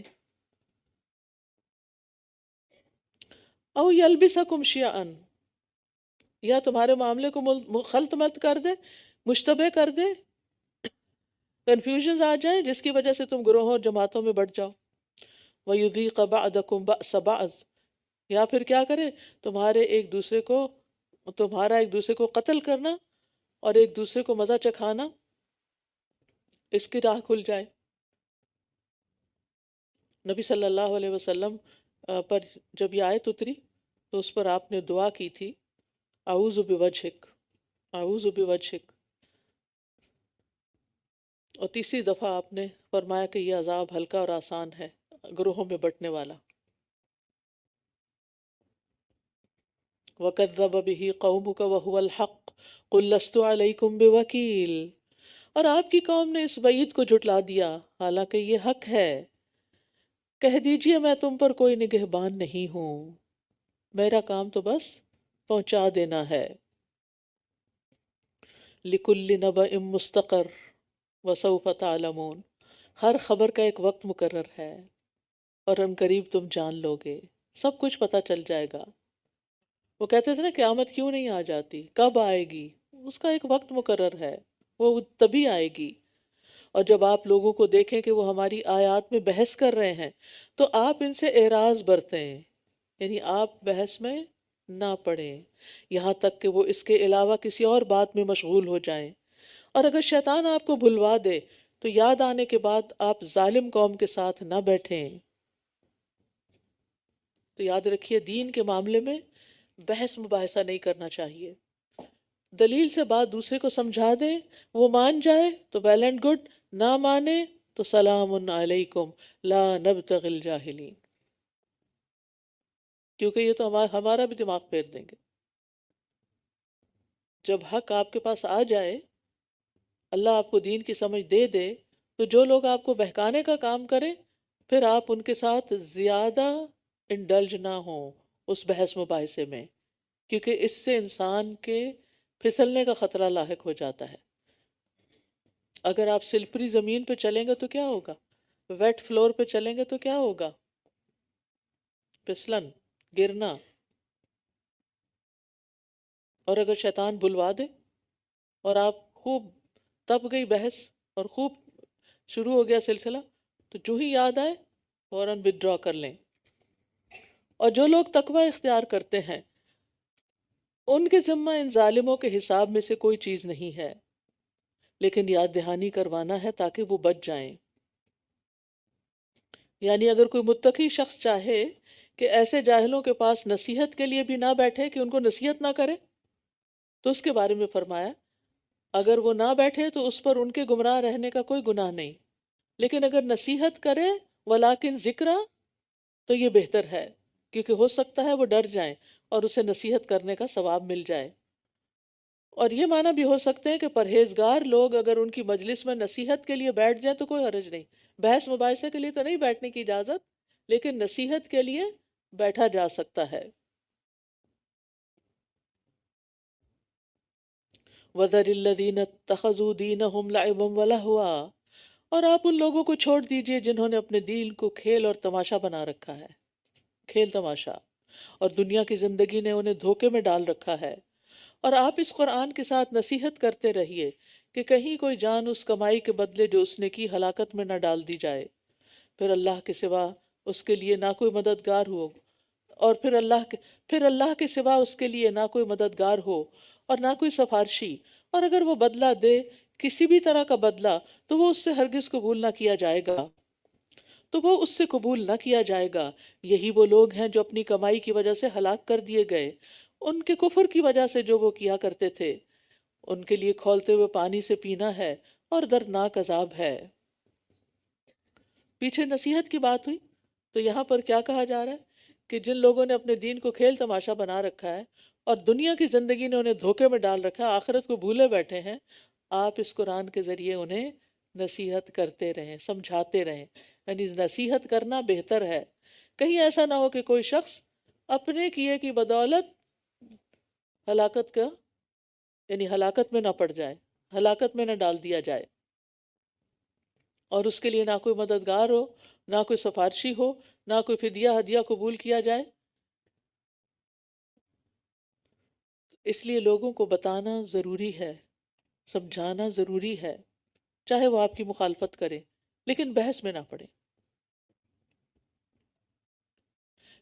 او یلبسکم شیعا، یا تمہارے معاملے کو خلط ملط کر دے، مشتبہ کر دے، کنفیوژنز آ جائیں جس کی وجہ سے تم گروہوں اور جماعتوں میں بٹ جاؤ۔ وَيُذِيقَ بَعْضَكُمْ بَأْسَ بَعْضٍ، یا پھر کیا کرے، تمہارا ایک دوسرے کو قتل کرنا اور ایک دوسرے کو مزہ چکھانا، اس کی راہ کھل جائے۔ نبی صلی اللہ علیہ وسلم پر جب یہ آیت اتری تو اس پر آپ نے دعا کی تھی، اعوذ بوجہک، اعوذ بوجہک، اور تیسری دفعہ آپ نے فرمایا کہ یہ عذاب ہلکا اور آسان ہے گروہوں میں بٹنے والا۔ وَكَذَّبَ بِهِ قَوْمُكَ وَهُوَ الْحَقُّ قُلْ لَسْتُ عَلَيْكُمْ بِوَكِيلٍ، اور آپ کی قوم نے اس وعید کو جھٹلا دیا حالانکہ یہ حق ہے، کہہ دیجئے میں تم پر کوئی نگہبان نہیں ہوں، میرا کام تو بس پہنچا دینا ہے۔ لِكُلِّ نَبَإٍ مُسْتَقَرٌّ وَسَوْفَ تَعْلَمُونَ، ہر خبر کا ایک وقت مقرر ہے اور ان قریب تم جان لو گے، سب کچھ پتہ چل جائے گا۔ وہ کہتے تھے نا قیامت کیوں نہیں آ جاتی، کب آئے گی؟ اس کا ایک وقت مقرر ہے، وہ تبھی آئے گی۔ اور جب آپ لوگوں کو دیکھیں کہ وہ ہماری آیات میں بحث کر رہے ہیں تو آپ ان سے اعراض برتیں، یعنی آپ بحث میں نہ پڑیں یہاں تک کہ وہ اس کے علاوہ کسی اور بات میں مشغول ہو جائیں۔ اور اگر شیطان آپ کو بھلوا دے تو یاد آنے کے بعد آپ ظالم قوم کے ساتھ نہ بیٹھیں۔ تو یاد رکھیے دین کے معاملے میں بحث مباحثہ نہیں کرنا چاہیے، دلیل سے بات دوسرے کو سمجھا دیں، وہ مان جائے تو ویل اینڈ گڈ، نہ مانے تو سلام علیکم لا نبتغی الجاہلین، کیونکہ یہ تو ہمارا بھی دماغ پھیر دیں گے۔ جب حق آپ کے پاس آ جائے، اللہ آپ کو دین کی سمجھ دے دے، تو جو لوگ آپ کو بہکانے کا کام کریں پھر آپ ان کے ساتھ زیادہ انڈلج نہ ہوں اس بحث مباحثے میں، کیونکہ اس سے انسان کے پھسلنے کا خطرہ لاحق ہو جاتا ہے۔ اگر آپ سلپری زمین پہ چلیں گے تو کیا ہوگا، ویٹ فلور پہ چلیں گے تو کیا ہوگا، پھسلن، گرنا۔ اور اگر شیطان بلوا دے اور آپ خوب تپ گئی بحث اور خوب شروع ہو گیا سلسلہ، تو جو ہی یاد آئے فوراً وِدڈرا کر لیں۔ اور جو لوگ تقوی اختیار کرتے ہیں ان کے ذمہ ان ظالموں کے حساب میں سے کوئی چیز نہیں ہے، لیکن یاد دہانی کروانا ہے تاکہ وہ بچ جائیں۔ یعنی اگر کوئی متقی شخص چاہے کہ ایسے جاہلوں کے پاس نصیحت کے لیے بھی نہ بیٹھے کہ ان کو نصیحت نہ کرے، تو اس کے بارے میں فرمایا اگر وہ نہ بیٹھے تو اس پر ان کے گمراہ رہنے کا کوئی گناہ نہیں، لیکن اگر نصیحت کرے ولیکن ذکرہ تو یہ بہتر ہے، کیونکہ ہو سکتا ہے وہ ڈر جائیں اور اسے نصیحت کرنے کا ثواب مل جائے۔ اور یہ معنی بھی ہو سکتے ہیں کہ پرہیزگار لوگ اگر ان کی مجلس میں نصیحت کے لیے بیٹھ جائیں تو کوئی حرج نہیں، بحث مباحثے کے لیے تو نہیں بیٹھنے کی اجازت، لیکن نصیحت کے لیے بیٹھا جا سکتا ہے۔ وَذَرِ الَّذِينَ اتَّخَذُوا دِينَهُمْ لَعِبًا وَلَهْوًا، اور آپ ان لوگوں کو چھوڑ دیجئے جنہوں نے اپنے دین کو کھیل اور تماشا بنا رکھا ہے، کھیل تماشا، اور دنیا کی زندگی نے انہیں دھوکے میں ڈال رکھا ہے۔ اور آپ اس قرآن کے ساتھ نصیحت کرتے رہیے کہ کہیں کوئی جان اس کمائی کے بدلے جو اس نے کی ہلاکت میں نہ ڈال دی جائے، پھر اللہ کے سوا اس کے لیے نہ کوئی مددگار ہو، اور پھر اللہ کے سوا اس کے لیے نہ کوئی مددگار ہو اور نہ کوئی سفارشی، اور اگر وہ بدلہ دے کسی بھی طرح کا بدلہ تو وہ اس سے ہرگز قبول نہ کیا جائے گا، یہی وہ لوگ ہیں جو اپنی کمائی کی وجہ سے ہلاک کر دیے گئے، ان کے کفر کی وجہ سے جو وہ کیا کرتے تھے، ان کے لیے کھولتے ہوئے پانی سے پینا ہے اور دردناک عذاب ہے۔ پیچھے نصیحت کی بات ہوئی، تو یہاں پر کیا کہا جا رہا ہے کہ جن لوگوں نے اپنے دین کو کھیل تماشا بنا رکھا ہے اور دنیا کی زندگی نے انہیں دھوکے میں ڈال رکھا ہے، آخرت کو بھولے بیٹھے ہیں، آپ اس قرآن کے ذریعے انہیں نصیحت کرتے رہیں، سمجھاتے رہیں، یعنی نصیحت کرنا بہتر ہے۔ کہیں ایسا نہ ہو کہ کوئی شخص اپنے کیے کی بدولت ہلاکت کا یعنی ہلاکت میں نہ پڑ جائے، ہلاکت میں نہ ڈال دیا جائے، اور اس کے لیے نہ کوئی مددگار ہو، نہ کوئی سفارشی ہو، نہ کوئی فدیہ ہدیہ قبول کیا جائے۔ اس لیے لوگوں کو بتانا ضروری ہے، سمجھانا ضروری ہے، چاہے وہ آپ کی مخالفت کریں، لیکن بحث میں نہ پڑیں۔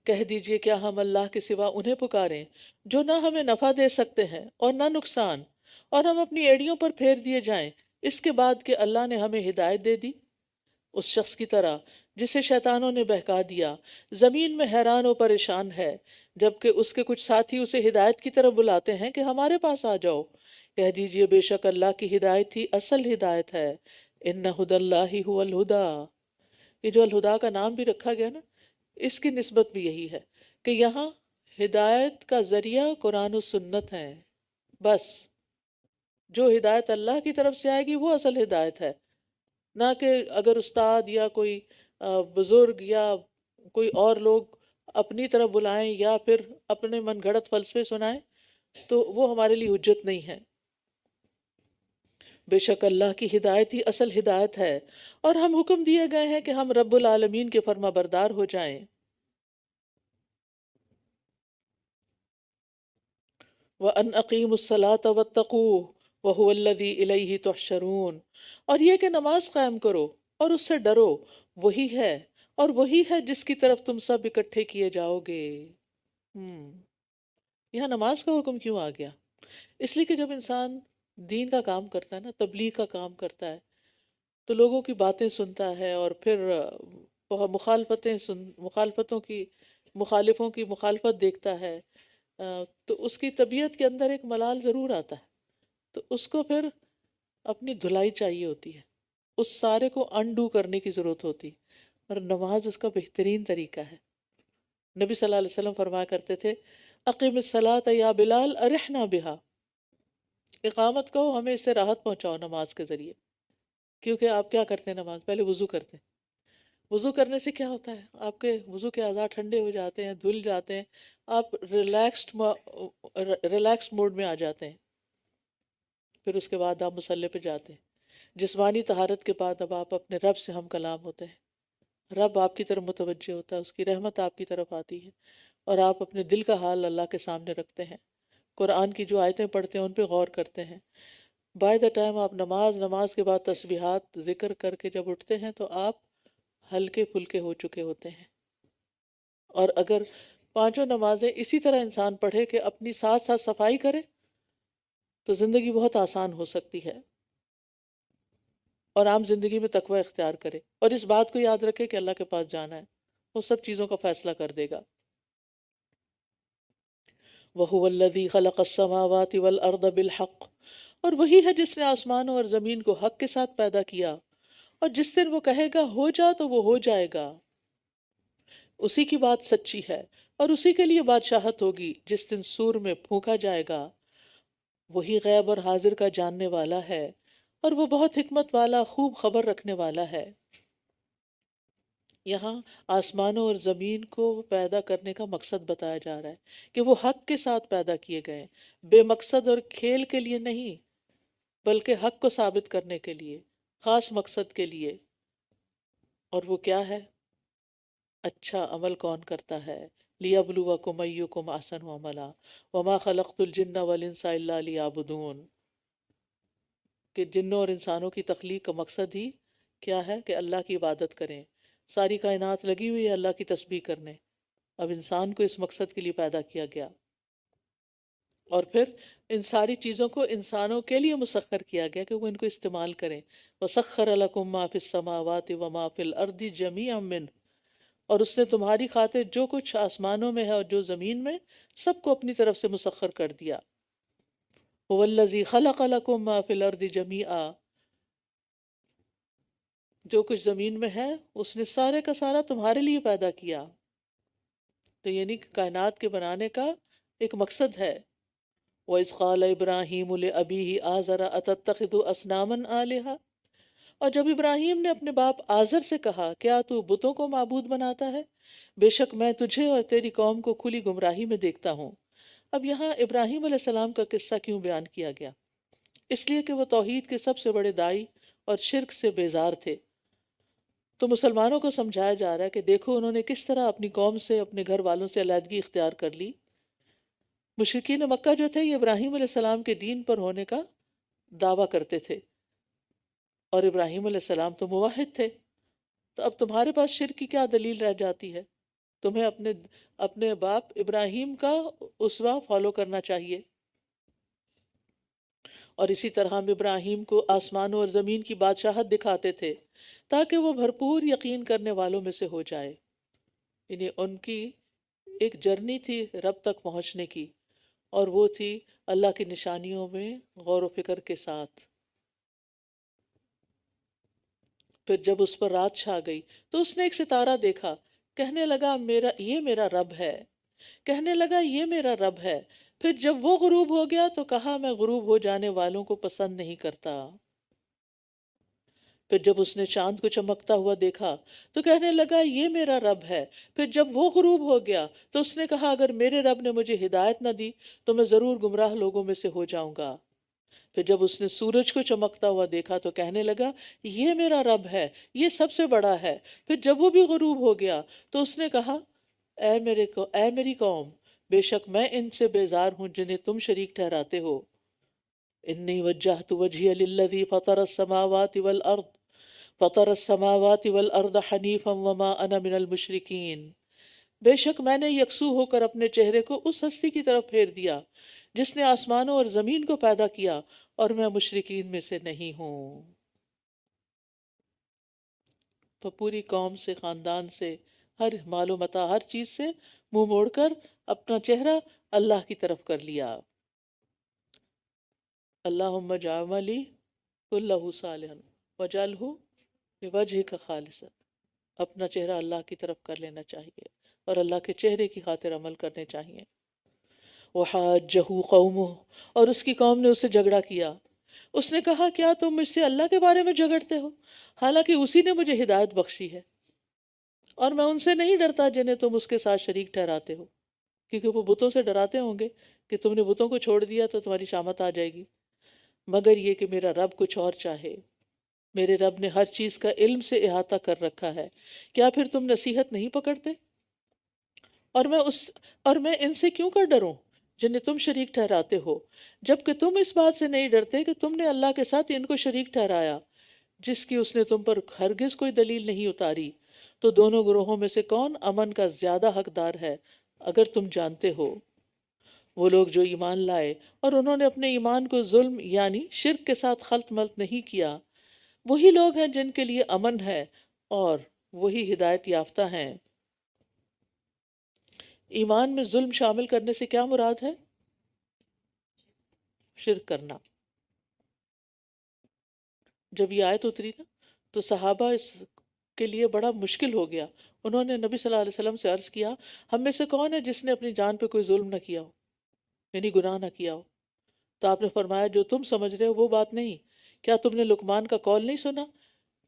کہہ دیجئے کیا ہم اللہ کے سوا انہیں پکاریں جو نہ ہمیں نفع دے سکتے ہیں اور نہ نقصان، اور ہم اپنی ایڑیوں پر پھیر دیے جائیں اس کے بعد کہ اللہ نے ہمیں ہدایت دے دی؟ اس شخص کی طرح جسے شیطانوں نے بہکا دیا، زمین میں حیران و پریشان ہے، جبکہ اس کے کچھ ساتھی اسے ہدایت کی طرف بلاتے ہیں کہ ہمارے پاس آ جاؤ۔ کہہ دیجئے بے شک اللہ کی ہدایت ہی اصل ہدایت ہے، ان ھدی اللہ ھو الھدی۔ یہ جو الہدا کا نام بھی رکھا گیا نا، اس کی نسبت بھی یہی ہے کہ یہاں ہدایت کا ذریعہ قرآن و سنت ہے، بس جو ہدایت اللہ کی طرف سے آئے گی وہ اصل ہدایت ہے، نہ کہ اگر استاد یا کوئی بزرگ یا کوئی اور لوگ اپنی طرف بلائیں یا پھر اپنے من گھڑت فلسفے سنائیں تو وہ ہمارے لیے حجت نہیں ہے۔ بے شک اللہ کی ہدایت ہی اصل ہدایت ہے، اور ہم حکم دیے گئے ہیں کہ ہم رب العالمین کے فرما بردار ہو جائیں۔ وَأَنْ أَقِيمُوا الصَّلَاةَ وَاتَّقُوهُ وَهُوَ الَّذِي إِلَيْهِ تُحْشَرُونَ، اور یہ کہ نماز قائم کرو اور اس سے ڈرو، وہی ہے اور وہی ہے جس کی طرف تم سب اکٹھے کیے جاؤ گے۔ یہاں نماز کا حکم کیوں آ گیا؟ اس لیے کہ جب انسان دین کا کام کرتا ہے نا، تبلیغ کا کام کرتا ہے، تو لوگوں کی باتیں سنتا ہے اور پھر مخالفوں کی مخالفت دیکھتا ہے، تو اس کی طبیعت کے اندر ایک ملال ضرور آتا ہے، تو اس کو پھر اپنی دھلائی چاہیے ہوتی ہے، اس سارے کو انڈو کرنے کی ضرورت ہوتی، اور نماز اس کا بہترین طریقہ ہے۔ نبی صلی اللہ علیہ وسلم فرمایا کرتے تھے اقیم الصلاۃ یا بلال ارحنا بہا، اقامت کہو ہمیں اس سے راحت پہنچاؤ نماز کے ذریعے۔ کیونکہ آپ کیا کرتے ہیں؟ نماز پہلے وضو کرتے ہیں، وضو کرنے سے کیا ہوتا ہے؟ آپ کے وضو کے اعضاء ٹھنڈے ہو جاتے ہیں، دھل جاتے ہیں، آپ ریلیکسڈ موڈ میں آ جاتے ہیں، پھر اس کے بعد آپ مصلی پہ جاتے ہیں، جسمانی طہارت کے بعد اب آپ اپنے رب سے ہم کلام ہوتے ہیں، رب آپ کی طرف متوجہ ہوتا ہے، اس کی رحمت آپ کی طرف آتی ہے، اور آپ اپنے دل کا حال اللہ کے سامنے رکھتے ہیں، قرآن کی جو آیتیں پڑھتے ہیں ان پہ غور کرتے ہیں۔ بائی دا ٹائم آپ نماز کے بعد تسبیحات ذکر کر کے جب اٹھتے ہیں تو آپ ہلکے پھلکے ہو چکے ہوتے ہیں۔ اور اگر پانچوں نمازیں اسی طرح انسان پڑھے کہ اپنی ساتھ ساتھ صفائی کرے تو زندگی بہت آسان ہو سکتی ہے، اور عام زندگی میں تقوی اختیار کرے، اور اس بات کو یاد رکھے کہ اللہ کے پاس جانا ہے، وہ سب چیزوں کا فیصلہ کر دے گا۔ وَهُوَ الَّذِي خَلَقَ السَّمَاوَاتِ وَالْأَرْضَ بِالْحَقِّ، اور وہی ہے جس نے آسمانوں اور زمین کو حق کے ساتھ پیدا کیا، اور جس دن وہ کہے گا ہو جا تو وہ ہو جائے گا، اسی کی بات سچی ہے، اور اسی کے لیے بادشاہت ہوگی جس دن سور میں پھونکا جائے گا۔ وہی غیب اور حاضر کا جاننے والا ہے، اور وہ بہت حکمت والا، خوب خبر رکھنے والا ہے۔ یہاں آسمانوں اور زمین کو پیدا کرنے کا مقصد بتایا جا رہا ہے کہ وہ حق کے ساتھ پیدا کیے گئے، بے مقصد اور کھیل کے لیے نہیں، بلکہ حق کو ثابت کرنے کے لیے، خاص مقصد کے لیے۔ اور وہ کیا ہے؟ اچھا عمل کون کرتا ہے؟ لِيَبْلُوَكُمْ أَيُّكُمْ أَحْسَنُ عَمَلًا وَمَا خَلَقْتُ الْجِنَّ وَالْإِنسَ إِلَّا لِيَعْبُدُونَ۔ کہ جنوں اور انسانوں کی تخلیق کا مقصد ہی کیا ہے کہ اللہ کی عبادت کریں. ساری کائنات لگی ہوئی ہے اللہ کی تسبیح کرنے. اب انسان کو اس مقصد کے لیے پیدا کیا گیا، اور پھر ان ساری چیزوں کو انسانوں کے لیے مسخر کیا گیا کہ وہ ان کو استعمال کریں. وَسَخَّرَ لَكُم مَّا فِي السَّمَاوَاتِ وَمَا فِي الْأَرْضِ جَمِيعًا مِّنْهُ، اور اس نے تمہاری خاطر جو کچھ آسمانوں میں ہے اور جو زمین میں، سب کو اپنی طرف سے مسخر کر دیا. هُوَ الَّذِي خَلَقَ لَكُم مَّا فِي الْأَرْضِ جَمِيعًا، جو کچھ زمین میں ہے اس نے سارے کا سارا تمہارے لیے پیدا کیا. تو یعنی کہ کائنات کے بنانے کا ایک مقصد ہے. وَإِذْ قَالَ إِبْرَاهِيمُ لِأَبِيهِ آزَرَ أَتَتَّخِذُ أَصْنَامًا آلِهَةً، اور جب ابراہیم نے اپنے باپ آزر سے کہا کیا تو بتوں کو معبود بناتا ہے، بے شک میں تجھے اور تیری قوم کو کھلی گمراہی میں دیکھتا ہوں. اب یہاں ابراہیم علیہ السلام کا قصہ کیوں بیان کیا گیا؟ اس لیے کہ وہ توحید کے سب سے بڑے دائی اور شرک سے بیزار تھے. تو مسلمانوں کو سمجھایا جا رہا ہے کہ دیکھو انہوں نے کس طرح اپنی قوم سے، اپنے گھر والوں سے علیحدگی اختیار کر لی. مشرکین مکہ جو تھے یہ ابراہیم علیہ السلام کے دین پر ہونے کا دعویٰ کرتے تھے، اور ابراہیم علیہ السلام تو موحد تھے. تو اب تمہارے پاس شرک کی کیا دلیل رہ جاتی ہے؟ تمہیں اپنے باپ ابراہیم کا اسوہ فالو کرنا چاہیے. اور اسی طرح ہم ابراہیم کو آسمانوں اور زمین کی بادشاہت دکھاتے تھے تاکہ وہ بھرپور یقین کرنے والوں میں سے ہو جائے. یعنی ان کی ایک جرنی تھی رب تک پہنچنے کی، اور وہ تھی اللہ کی نشانیوں میں غور و فکر کے ساتھ. پھر جب اس پر رات چھا گئی تو اس نے ایک ستارہ دیکھا، کہنے لگا یہ میرا رب ہے. کہنے لگا یہ میرا رب ہے. پھر جب وہ غروب ہو گیا تو کہا میں غروب ہو جانے والوں کو پسند نہیں کرتا. پھر جب اس نے چاند کو چمکتا ہوا دیکھا تو کہنے لگا یہ میرا رب ہے. پھر جب وہ غروب ہو گیا تو اس نے کہا اگر میرے رب نے مجھے ہدایت نہ دی تو میں ضرور گمراہ لوگوں میں سے ہو جاؤں گا. پھر جب اس نے سورج کو چمکتا ہوا دیکھا تو کہنے لگا یہ میرا رب ہے، یہ سب سے بڑا ہے. پھر جب وہ بھی غروب ہو گیا تو اس نے کہا اے میری قوم، بے شک میں ان سے بیزار ہوں جنہیں تم شریک ٹھہراتے ہو. انی وجہت وجہی للذی فطر السماوات والارض حنیفا وما انا من المشرکین. بے شک میں نے یکسو ہو کر اپنے چہرے کو اس ہستی کی طرف پھیر دیا جس نے آسمانوں اور زمین کو پیدا کیا، اور میں مشرکین میں سے نہیں ہوں. تو پوری قوم سے، خاندان سے، ہر مال و متاع، ہر چیز سے منہ موڑ کر اپنا چہرہ اللہ کی طرف کر لیا. اللہم اجعل عملی کلہ صالحا واجعلہ لوجہک خالصا. اپنا چہرہ اللہ کی طرف کر لینا چاہیے اور اللہ کے چہرے کی خاطر عمل کرنے چاہیے. وحاجہ قومہ، اور اس کی قوم نے اس سے جھگڑا کیا. اس نے کہا کیا تم مجھ سے اللہ کے بارے میں جھگڑتے ہو، حالانکہ اسی نے مجھے ہدایت بخشی ہے، اور میں ان سے نہیں ڈرتا جنہیں تم اس کے ساتھ شریک ٹھہراتے ہو. کیونکہ وہ بتوں سے ڈراتے ہوں گے کہ تم نے بتوں کو چھوڑ دیا تو تمہاری شامت آ جائے گی، مگر یہ کہ میرا رب کچھ اور چاہے. میرے رب نے ہر چیز کا علم سے احاطہ کر رکھا ہے، کیا پھر تم نصیحت نہیں پکڑتے؟ اور میں ان سے کیوں کر ڈروں جنہیں تم شریک ٹھہراتے ہو، جبکہ تم اس بات سے نہیں ڈرتے کہ تم نے اللہ کے ساتھ ان کو شریک ٹھہرایا جس کی اس نے تم پر ہرگز کوئی دلیل نہیں اتاری. تو دونوں گروہوں میں سے کون امن کا زیادہ حقدار ہے اگر تم جانتے ہو؟ وہ لوگ جو ایمان لائے اور انہوں نے اپنے ایمان کو ظلم یعنی شرک کے ساتھ خلط ملط نہیں کیا، وہی لوگ ہیں جن کے لیے امن ہے اور وہی ہدایت یافتہ ہیں. ایمان میں ظلم شامل کرنے سے کیا مراد ہے؟ شرک کرنا. جب یہ آیت اتری نا تو صحابہ اس کے لیے بڑا مشکل ہو گیا. انہوں نے نبی صلی اللہ علیہ وسلم سے عرض کیا ہم میں سے کون ہے جس نے اپنی جان پہ کوئی ظلم نہ کیا ہو، یعنی گناہ نہ کیا ہو؟ تو آپ نے فرمایا جو تم سمجھ رہے ہو وہ بات نہیں. کیا تم نے لقمان کا قول نہیں سنا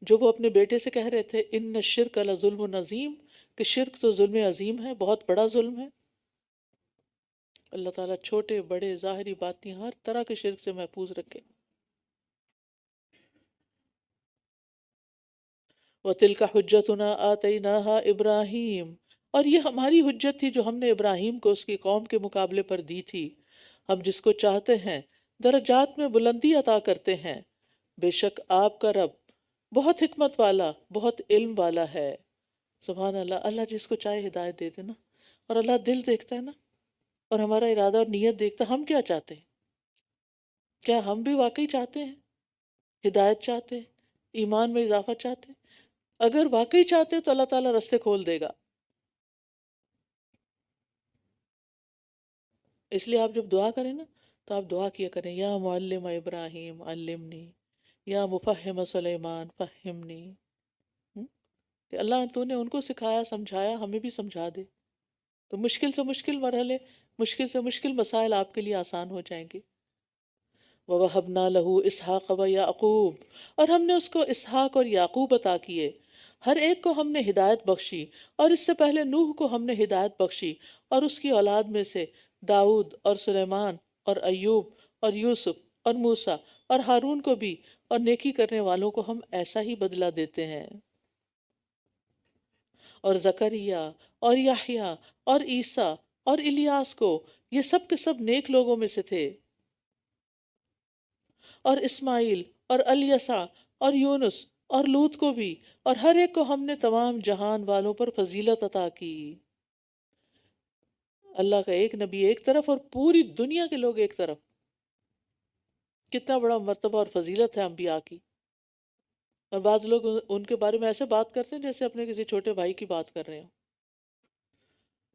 جو وہ اپنے بیٹے سے کہہ رہے تھے ان الشرک لظلم عظیم، کہ شرک تو ظلم عظیم ہے، بہت بڑا ظلم ہے. اللہ تعالیٰ چھوٹے بڑے ظاہری باطنی ہر طرح کے شرک سے محفوظ رکھے. وَتِلْكَ حُجَّتُنَا آتَيْنَاهَا إِبْرَاهِيمَ، اور یہ ہماری حجت تھی جو ہم نے ابراہیم کو اس کی قوم کے مقابلے پر دی تھی. ہم جس کو چاہتے ہیں درجات میں بلندی عطا کرتے ہیں. بے شک آپ کا رب بہت حکمت والا، بہت علم والا ہے۔ سبحان اللہ، اللہ جس کو چاہے ہدایت دے دے نا، اور اللہ دل دیکھتا ہے نا، اور ہمارا ارادہ اور نیت دیکھتا ہے۔ ہم کیا چاہتے ہیں؟ کیا ہم بھی واقعی چاہتے ہیں ہدایت چاہتے ہیں، ایمان میں اضافہ چاہتے ہیں؟ اگر واقعی چاہتے ہیں تو اللہ تعالیٰ راستے کھول دے گا۔ اس لیے آپ جب دعا کریں نا تو آپ دعا کیا کریں، یا معلم ابراہیم علمنی، یا مفہم سلیمان فہمنی۔ ہم؟ کہ اللہ تو نے ان کو سکھایا سمجھایا، ہمیں بھی سمجھا دے، تو مشکل سے مشکل مرحلے، مشکل سے مشکل مسائل آپ کے لیے آسان ہو جائیں گے۔ وَوَهَبْنَا لَهُ إِسْحَاقَ وَيَعْقُوبَ، اور ہم نے اس کو اسحاق اور یعقوب عطا کیے۔ ہر ایک کو ہم نے ہدایت بخشی، اور اس سے پہلے نوح کو ہم نے ہدایت بخشی، اور اس کی اولاد میں سے داؤد اور سلیمان اور ایوب اور یوسف اور موسیٰ اور ہارون کو بھی، اور نیکی کرنے والوں کو ہم ایسا ہی بدلہ دیتے ہیں۔ اور زکریا اور یحییٰ اور عیسیٰ اور الیاس کو، یہ سب کے سب نیک لوگوں میں سے تھے، اور اسماعیل اور الیسع اور یونس اور لوط کو بھی، اور ہر ایک کو ہم نے تمام جہان والوں پر فضیلت عطا کی۔ اللہ کا ایک نبی ایک طرف اور پوری دنیا کے لوگ ایک طرف، کتنا بڑا مرتبہ اور فضیلت ہے انبیاء کی۔ اور بعض لوگ ان کے بارے میں ایسے بات کرتے ہیں جیسے اپنے کسی چھوٹے بھائی کی بات کر رہے ہوں۔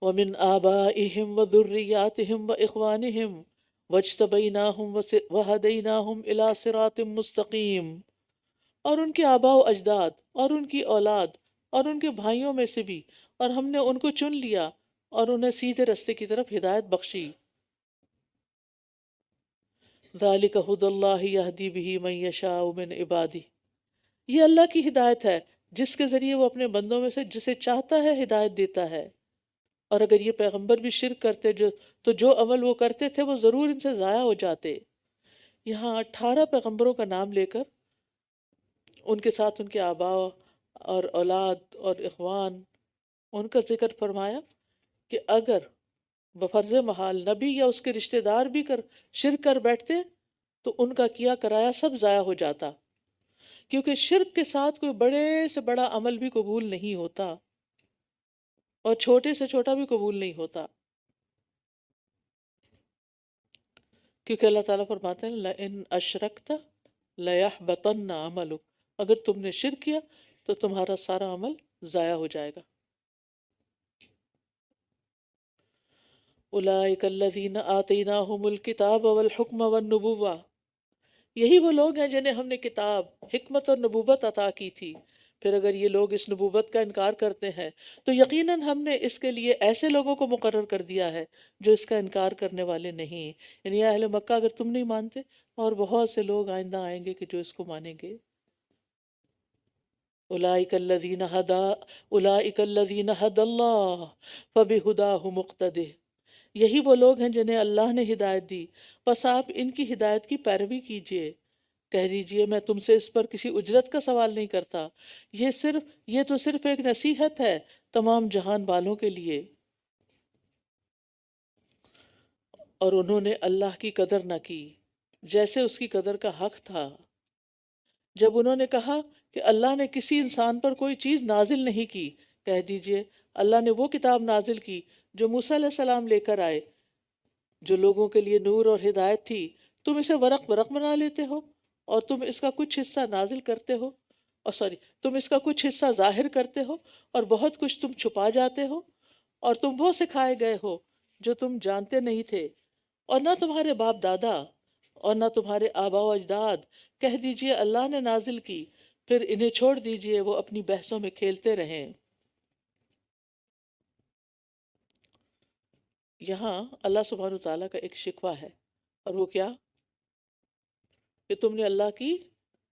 وَمِنْ آبَائِهِمْ وَذُرِّيَّاتِهِمْ وَإِخْوَانِهِمْ وَاجْتَبَيْنَاهُمْ وَهَدَيْنَاهُمْ إِلَىٰ صِرَاطٍ مُّسْتَقِيمٍ، اور ان کے آباء و اجداد اور ان کی اولاد اور ان کے بھائیوں میں سے بھی، اور ہم نے ان کو چن لیا اور انہیں سیدھے رستے کی طرف ہدایت بخشی۔ ذَلِكَ هُدَى اللَّهِ يَهْدِي بِهِ مَن يَشَاءُ مِنْ عِبَادِهِ، یہ اللہ کی ہدایت ہے جس کے ذریعے وہ اپنے بندوں میں سے جسے چاہتا ہے ہدایت دیتا ہے۔ اور اگر یہ پیغمبر بھی شرک کرتے تو جو عمل وہ کرتے تھے وہ ضرور ان سے ضائع ہو جاتے۔ یہاں 18 پیغمبروں کا نام لے کر ان کے ساتھ ان کے آباء اور اولاد اور اخوان، ان کا ذکر فرمایا کہ اگر بفرض محال نبی یا اس کے رشتہ دار بھی شرک کر بیٹھتے تو ان کا کیا کرایا سب ضائع ہو جاتا، کیونکہ شرک کے ساتھ کوئی بڑے سے بڑا عمل بھی قبول نہیں ہوتا، اور چھوٹے سے چھوٹا بھی قبول نہیں ہوتا، کیونکہ اللہ تعالیٰ فرماتے ہیں لَإِنْ أَشْرَكْتَ لَيَحْبَطَنَّ عَمَلُكَ، اگر تم نے شرک کیا تو تمہارا سارا عمل ضائع ہو جائے گا۔ أُولَئِكَ الَّذِينَ آتَيْنَاهُمُ الْكِتَابَ وَالْحُكْمَ وَالنُّبُوَّةَ، یہی وہ لوگ ہیں جنہیں ہم نے کتاب، حکمت اور نبوت عطا کی تھی۔ پھر اگر یہ لوگ اس نبوت کا انکار کرتے ہیں تو یقیناً ہم نے اس کے لیے ایسے لوگوں کو مقرر کر دیا ہے جو اس کا انکار کرنے والے نہیں، یعنی اہل مکہ اگر تم نہیں مانتے، اور بہت سے لوگ آئندہ آئیں گے کہ جو اس کو مانیں گے۔ اولئک الذین ھدی اللہ فبہداہ مقتدہ، یہی وہ لوگ ہیں جنہیں اللہ نے ہدایت دی، بس آپ ان کی ہدایت کی پیروی کیجیے۔ کہہ دیجئے میں تم سے اس پر کسی اجرت کا سوال نہیں کرتا، یہ تو صرف ایک نصیحت ہے تمام جہان والوں کے لیے۔ اور انہوں نے اللہ کی قدر نہ کی جیسے اس کی قدر کا حق تھا، جب انہوں نے کہا کہ اللہ نے کسی انسان پر کوئی چیز نازل نہیں کی، کہہ دیجئے اللہ نے وہ کتاب نازل کی جو موسیٰ علیہ السلام لے کر آئے، جو لوگوں کے لیے نور اور ہدایت تھی۔ تم اسے ورق بنا لیتے ہو، اور تم اس کا کچھ حصہ نازل کرتے ہو، تم اس کا کچھ حصہ ظاہر کرتے ہو، اور بہت کچھ تم چھپا جاتے ہو، اور تم وہ سکھائے گئے ہو جو تم جانتے نہیں تھے، اور نہ تمہارے باپ دادا اور نہ تمہارے آباء و اجداد۔ کہہ دیجئے اللہ نے نازل کی، پھر انہیں چھوڑ دیجئے وہ اپنی بحثوں میں کھیلتے رہیں۔ یہاں اللہ سبحانہ وتعالیٰ کا ایک شکوہ ہے، اور وہ کیا؟ کہ تم نے اللہ کی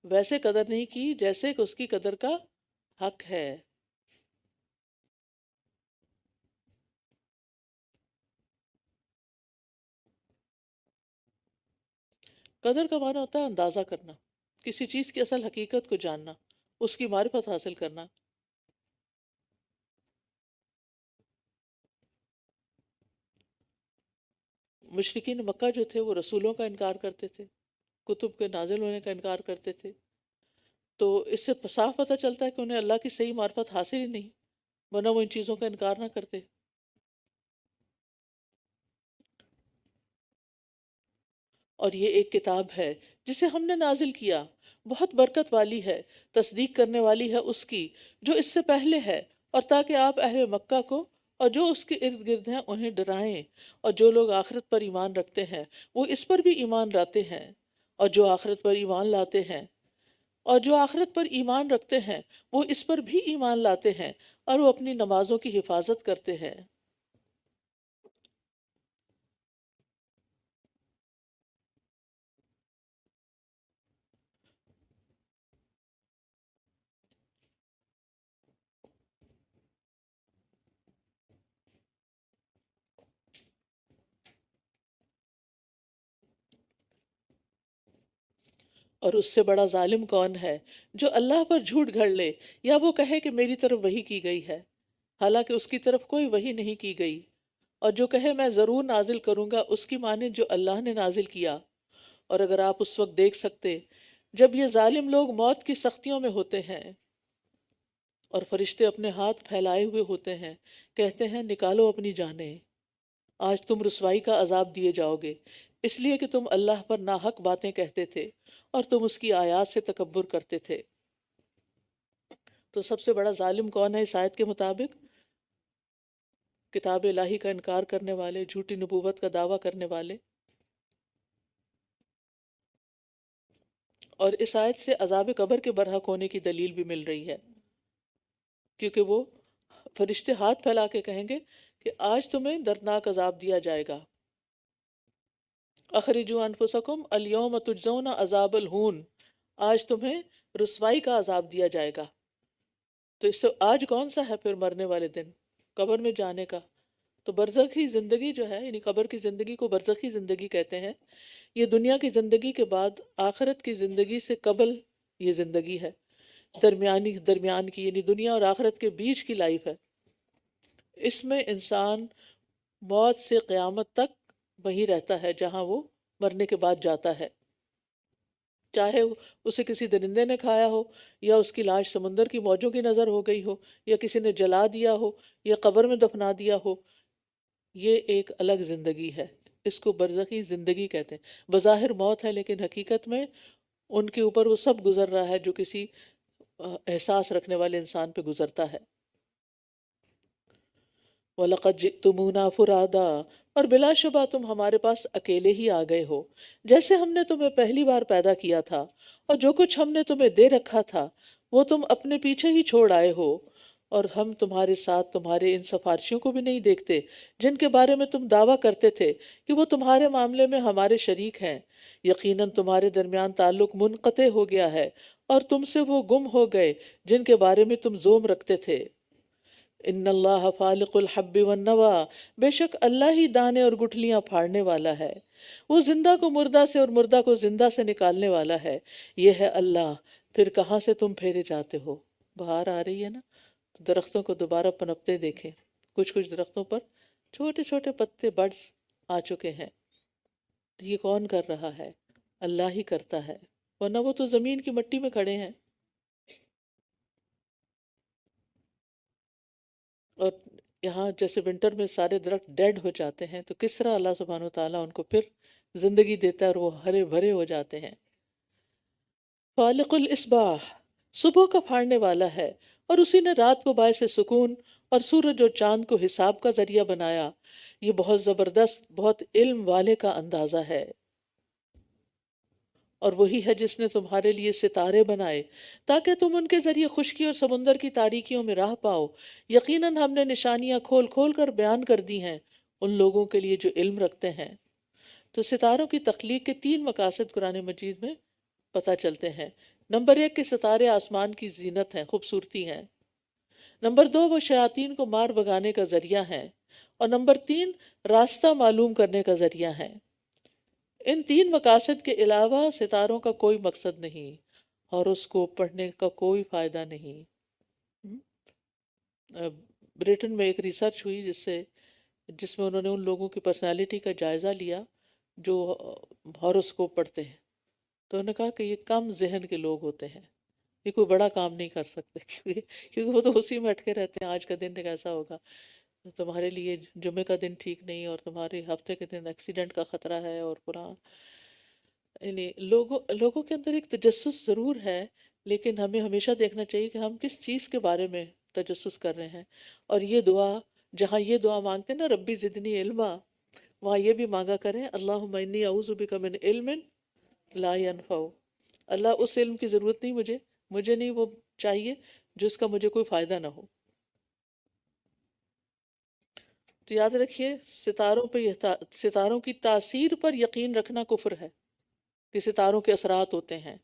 ویسے قدر نہیں کی جیسے کہ اس کی قدر کا حق ہے۔ قدر کا معنی ہوتا ہے اندازہ کرنا، کسی چیز کی اصل حقیقت کو جاننا، اس کی معرفت حاصل کرنا۔ مشرکین مکہ جو تھے وہ رسولوں کا انکار کرتے تھے، کتب کے نازل ہونے کا انکار کرتے تھے، تو اس سے صاف پتہ چلتا ہے کہ انہیں اللہ کی صحیح معرفت حاصل ہی نہیں، ورنہ وہ ان چیزوں کا انکار نہ کرتے۔ اور یہ ایک کتاب ہے جسے ہم نے نازل کیا، بہت برکت والی ہے، تصدیق کرنے والی ہے اس کی جو اس سے پہلے ہے، اور تاکہ آپ اہل مکہ کو اور جو اس کے ارد گرد ہیں انہیں ڈرائیں، اور جو لوگ آخرت پر ایمان رکھتے ہیں وہ اس پر بھی ایمان لاتے ہیں، اور جو آخرت پر ایمان لاتے ہیں اور جو آخرت پر ایمان رکھتے ہیں وہ اس پر بھی ایمان لاتے ہیں، اور وہ اپنی نمازوں کی حفاظت کرتے ہیں۔ اور اس سے بڑا ظالم کون ہے جو اللہ پر جھوٹ گھڑ لے یا وہ کہے کہ میری طرف وحی کی گئی ہے، حالانکہ اس کی طرف کوئی وحی نہیں کی گئی، اور جو کہے میں ضرور نازل کروں گا اس کی مانند جو اللہ نے نازل کیا۔ اور اگر آپ اس وقت دیکھ سکتے جب یہ ظالم لوگ موت کی سختیوں میں ہوتے ہیں اور فرشتے اپنے ہاتھ پھیلائے ہوئے ہوتے ہیں، کہتے ہیں نکالو اپنی جانیں، آج تم رسوائی کا عذاب دیے جاؤ گے، اس لیے کہ تم اللہ پر ناحق باتیں کہتے تھے اور تم اس کی آیات سے تکبر کرتے تھے۔ تو سب سے بڑا ظالم کون ہے اس آیت کے مطابق؟ کتاب الہی کا انکار کرنے والے، جھوٹی نبوت کا دعویٰ کرنے والے۔ اور اس آیت سے عذاب قبر کے برحق ہونے کی دلیل بھی مل رہی ہے، کیونکہ وہ فرشتے ہاتھ پھیلا کے کہیں گے کہ آج تمہیں دردناک عذاب دیا جائے گا، اخرجوا انفسکم الیوم تجزون عذاب الہون، آج تمہیں رسوائی کا عذاب دیا جائے گا۔ تو اس سے آج کون سا ہے پھر مرنے والے دن، قبر میں جانے کا؟ تو برزخی زندگی جو ہے، یعنی قبر کی زندگی کو برزخی زندگی کہتے ہیں، یہ دنیا کی زندگی کے بعد آخرت کی زندگی سے قبل یہ زندگی ہے، درمیان کی، یعنی دنیا اور آخرت کے بیچ کی لائف ہے۔ اس میں انسان موت سے قیامت تک وہیں رہتا ہے جہاں وہ مرنے کے بعد جاتا ہے، چاہے اسے کسی درندے نے کھایا ہو، یا اس کی لاش سمندر کی موجوں کی نظر ہو گئی ہو، یا کسی نے جلا دیا ہو، یا قبر میں دفنا دیا ہو، یہ ایک الگ زندگی ہے، اس کو برزخی زندگی کہتے ہیں۔ بظاہر موت ہے لیکن حقیقت میں ان کے اوپر وہ سب گزر رہا ہے جو کسی احساس رکھنے والے انسان پہ گزرتا ہے۔ وَلَقَدْ جِئْتُمُونَا فُرَادَىٰ، اور بلا شبہ تم ہمارے پاس اکیلے ہی آ گئے ہو، جیسے ہم نے تمہیں پہلی بار پیدا کیا تھا، اور جو کچھ ہم نے تمہیں دے رکھا تھا وہ تم اپنے پیچھے ہی چھوڑ آئے ہو، اور ہم تمہارے ساتھ تمہارے ان سفارشیوں کو بھی نہیں دیکھتے جن کے بارے میں تم دعویٰ کرتے تھے کہ وہ تمہارے معاملے میں ہمارے شریک ہیں، یقیناً تمہارے درمیان تعلق منقطع ہو گیا ہے، اور تم سے وہ گم ہو گئے جن کے بارے میں تم زوم رکھتے تھے۔ ان اللہ فالق الحب والنوا، بے شک اللہ ہی دانے اور گٹھلیاں پھاڑنے والا ہے، وہ زندہ کو مردہ سے اور مردہ کو زندہ سے نکالنے والا ہے، یہ ہے اللہ، پھر کہاں سے تم پھیرے جاتے ہو؟ بہار آ رہی ہے نا، تو درختوں کو دوبارہ پنپتے دیکھیں، کچھ درختوں پر چھوٹے چھوٹے پتے بڈز آ چکے ہیں، تو یہ کون کر رہا ہے؟ اللہ ہی کرتا ہے، ورنہ وہ تو زمین کی مٹی میں کھڑے ہیں۔ اور یہاں جیسے ونٹر میں سارے درخت ڈیڈ ہو جاتے ہیں، تو کس طرح اللہ سبحانہ وتعالیٰ ان کو پھر زندگی دیتا ہے اور وہ ہرے بھرے ہو جاتے ہیں۔ فالق الاصباح، صبح کا پھاڑنے والا ہے، اور اسی نے رات کو باعث سکون اور سورج اور چاند کو حساب کا ذریعہ بنایا، یہ بہت زبردست، بہت علم والے کا اندازہ ہے۔ اور وہی ہے جس نے تمہارے لیے ستارے بنائے تاکہ تم ان کے ذریعے خشکی اور سمندر کی تاریکیوں میں راہ پاؤ، یقیناً ہم نے نشانیاں کھول کھول کر بیان کر دی ہیں ان لوگوں کے لیے جو علم رکھتے ہیں۔ تو ستاروں کی تخلیق کے تین مقاصد قرآن مجید میں پتہ چلتے ہیں۔ نمبر ایک کہ ستارے آسمان کی زینت ہیں، خوبصورتی ہیں۔ نمبر دو وہ شیاطین کو مار بھگانے کا ذریعہ ہیں، اور نمبر تین راستہ معلوم کرنے کا ذریعہ ہیں۔ ان تین مقاصد کے علاوہ ستاروں کا کوئی مقصد نہیں، اور اس کو پڑھنے کا کوئی فائدہ نہیں۔ برٹن میں ایک ریسرچ ہوئی جس میں انہوں نے ان لوگوں کی پرسنالٹی کا جائزہ لیا جو ہاروسکوپ پڑھتے ہیں، تو انہوں نے کہا کہ یہ کم ذہن کے لوگ ہوتے ہیں، یہ کوئی بڑا کام نہیں کر سکتے کیونکہ وہ تو اسی میں اٹکے رہتے ہیں، آج کا دن کیسا ہوگا، تمہارے لیے جمعے کا دن ٹھیک نہیں، اور تمہارے ہفتے کے دن ایکسیڈنٹ کا خطرہ ہے، اور قرآن، یعنی لوگوں کے اندر ایک تجسس ضرور ہے، لیکن ہمیں ہمیشہ دیکھنا چاہیے کہ ہم کس چیز کے بارے میں تجسس کر رہے ہیں۔ اور یہ دعا، جہاں یہ دعا مانگتے ہیں نا ربی زدنی علما، وہاں یہ بھی مانگا کریں اللہم انی اعوذ بک من علم لا ینفع، اللہ اس علم کی ضرورت نہیں مجھے نہیں وہ چاہیے جس کا مجھے کوئی فائدہ نہ ہو۔ تو یاد رکھیے ستاروں کی تاثیر پر یقین رکھنا کفر ہے، کہ ستاروں کے اثرات ہوتے ہیں،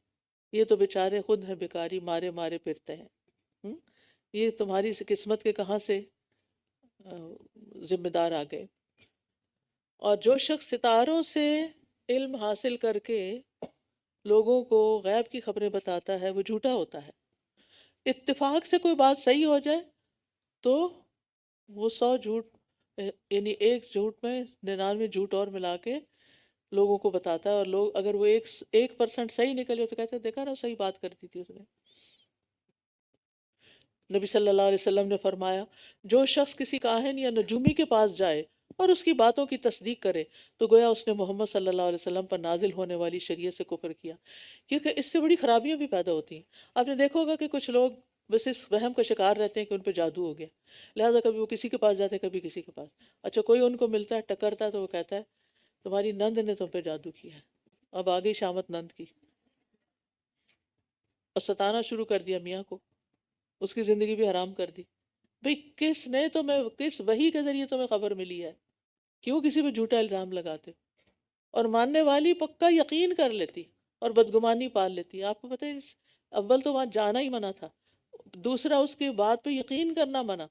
یہ تو بیچارے خود ہیں بیکاری، مارے مارے پھرتے ہیں، ہم؟ یہ تمہاری قسمت کے کہاں سے ذمہ دار آ گئے۔ اور جو شخص ستاروں سے علم حاصل کر کے لوگوں کو غیب کی خبریں بتاتا ہے وہ جھوٹا ہوتا ہے۔ اتفاق سے کوئی بات صحیح ہو جائے تو وہ 100 جھوٹ، یعنی ایک جھوٹ میں 99 جھوٹ اور ملا کے لوگوں کو بتاتا ہے، اور لوگ اگر وہ 1% صحیح نکلے تو کہتے ہیں دیکھا نا صحیح بات کر دی تھی اس نے۔ نبی صلی اللہ علیہ وسلم نے فرمایا جو شخص کسی کاہن یا نجومی کے پاس جائے اور اس کی باتوں کی تصدیق کرے تو گویا اس نے محمد صلی اللہ علیہ وسلم پر نازل ہونے والی شریعت سے کفر کیا، کیونکہ اس سے بڑی خرابیاں بھی پیدا ہوتی ہیں۔ آپ نے دیکھا ہوگا کہ کچھ لوگ بس اس وہم کا شکار رہتے ہیں کہ ان پہ جادو ہو گیا، لہٰذا کبھی وہ کسی کے پاس جاتے ہیں کبھی کسی کے پاس، اچھا کوئی ان کو ملتا ہے ٹکرتا ہے تو وہ کہتا ہے تمہاری نند نے تم پہ جادو کیا ہے، اب آگئی شامت نند کی، اور ستانا شروع کر دیا میاں کو، اس کی زندگی بھی حرام کر دی۔ بھئی کس وحی کے ذریعے تمہیں خبر ملی ہے، کیوں کسی پہ جھوٹا الزام لگاتے؟ اور ماننے والی پکا یقین کر لیتی اور بدگمانی پال لیتی۔ آپ کو پتہ ہے اول تو وہاں جانا ہی منع تھا، دوسرا اس کی بات پہ یقین کرنا منع،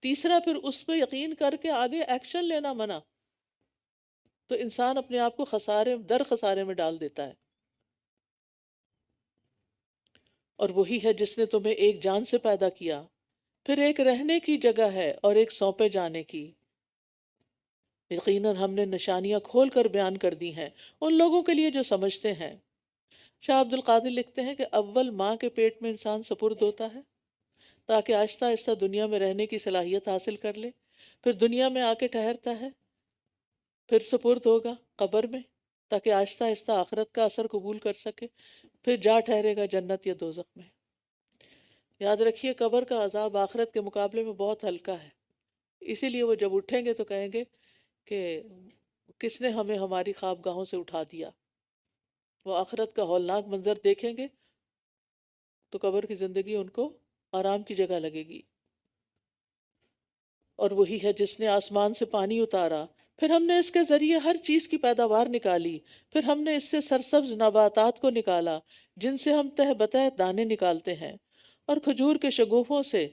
تیسرا پھر اس پہ یقین کر کے آگے ایکشن لینا منع، تو انسان اپنے آپ کو خسارے میں ڈال دیتا ہے۔ اور وہی ہے جس نے تمہیں ایک جان سے پیدا کیا، پھر ایک رہنے کی جگہ ہے اور ایک سونپے جانے کی۔ یقیناً ہم نے نشانیاں کھول کر بیان کر دی ہیں ان لوگوں کے لیے جو سمجھتے ہیں۔ شاہ عبد القادر لکھتے ہیں کہ اول ماں کے پیٹ میں انسان سپرد ہوتا ہے تاکہ آہستہ آہستہ دنیا میں رہنے کی صلاحیت حاصل کر لے، پھر دنیا میں آ کے ٹھہرتا ہے، پھر سپرد ہوگا قبر میں تاکہ آہستہ آہستہ آخرت کا اثر قبول کر سکے، پھر جا ٹھہرے گا جنت یا دوزخ میں۔ یاد رکھیے قبر کا عذاب آخرت کے مقابلے میں بہت ہلکا ہے، اسی لیے وہ جب اٹھیں گے تو کہیں گے کہ کس نے ہمیں ہماری خوابگاہوں سے اٹھا دیا۔ وہ آخرت کا ہولناک منظر دیکھیں گے تو قبر کی زندگی ان کو آرام کی جگہ لگے گی۔ اور وہی ہے جس نے آسمان سے پانی اتارا، پھر ہم نے اس کے ذریعے ہر چیز کی پیداوار نکالی، پھر ہم نے اس سے سرسبز نباتات کو نکالا جن سے ہم تہ بتہ دانے نکالتے ہیں، اور کھجور کے شگوفوں سے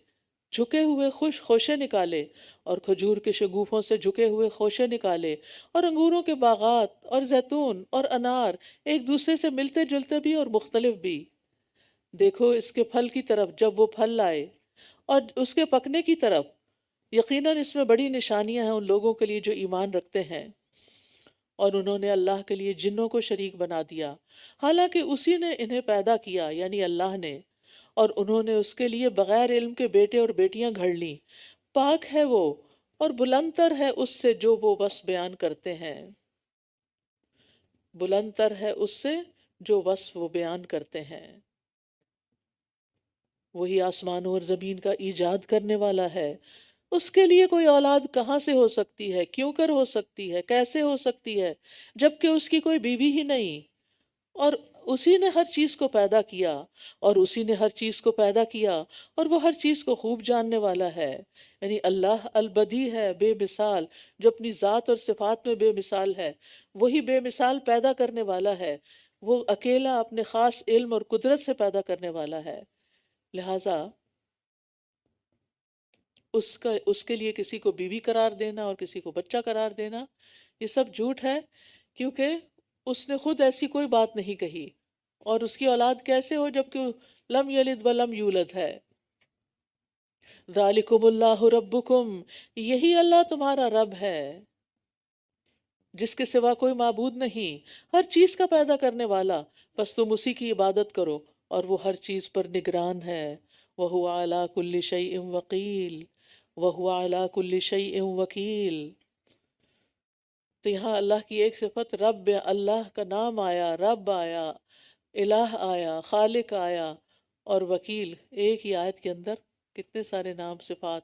جھکے ہوئے خوشے نکالے، اور کھجور کے شگوفوں سے جھکے ہوئے خوشے نکالے، اور انگوروں کے باغات اور زیتون اور انار ایک دوسرے سے ملتے جلتے بھی اور مختلف بھی۔ دیکھو اس کے پھل کی طرف جب وہ پھل لائے، اور اس کے پکنے کی طرف، یقیناً اس میں بڑی نشانیاں ہیں ان لوگوں کے لیے جو ایمان رکھتے ہیں۔ اور انہوں نے اللہ کے لیے جنوں کو شریک بنا دیا حالانکہ اسی نے انہیں پیدا کیا، یعنی اللہ نے، اور انہوں نے اس کے لیے بغیر علم کے بیٹے اور بیٹیاں گھڑ لیں۔ پاک ہے وہ اور بلند تر ہے اس سے جو وہ وصف بیان کرتے ہیں، بلند تر ہے اس سے جو وصف وہ بیان کرتے ہیں۔ وہی آسمانوں اور زمین کا ایجاد کرنے والا ہے، اس کے لیے کوئی اولاد کہاں سے ہو سکتی ہے، کیوں کر ہو سکتی ہے، کیسے ہو سکتی ہے، جبکہ اس کی کوئی بیوی ہی نہیں، اور اسی نے ہر چیز کو پیدا کیا، اور اسی نے ہر چیز کو پیدا کیا، اور وہ ہر چیز کو خوب جاننے والا ہے۔ یعنی اللہ البدی ہے، بے مثال، جو اپنی ذات اور صفات میں بے مثال ہے، وہی بے مثال پیدا کرنے والا ہے، وہ اکیلا اپنے خاص علم اور قدرت سے پیدا کرنے والا ہے۔ لہٰذا اس کے لیے کسی کو بیوی قرار دینا اور کسی کو بچہ قرار دینا یہ سب جھوٹ ہے، کیونکہ اس نے خود ایسی کوئی بات نہیں کہی، اور اس کی اولاد کیسے ہو جبکہ لم یلد ولم یولد ہے۔ ذالکم اللہ ربکم، یہی اللہ تمہارا رب ہے جس کے سوا کوئی معبود نہیں، ہر چیز کا پیدا کرنے والا، بس تم اسی کی عبادت کرو، اور وہ ہر چیز پر نگران ہے۔ وَهُوَ عَلَى كُلِّ شَيْءٍ وَكِيلٌ وَهُوَ عَلَى كُلِّ شَيْءٍ وَكِيلٌ۔ تو یہاں اللہ کی ایک صفت رب، اللہ کا نام آیا، رب آیا، الہ آیا، خالق آیا، اور وکیل، ایک ہی آیت کے اندر کتنے سارے نام صفات۔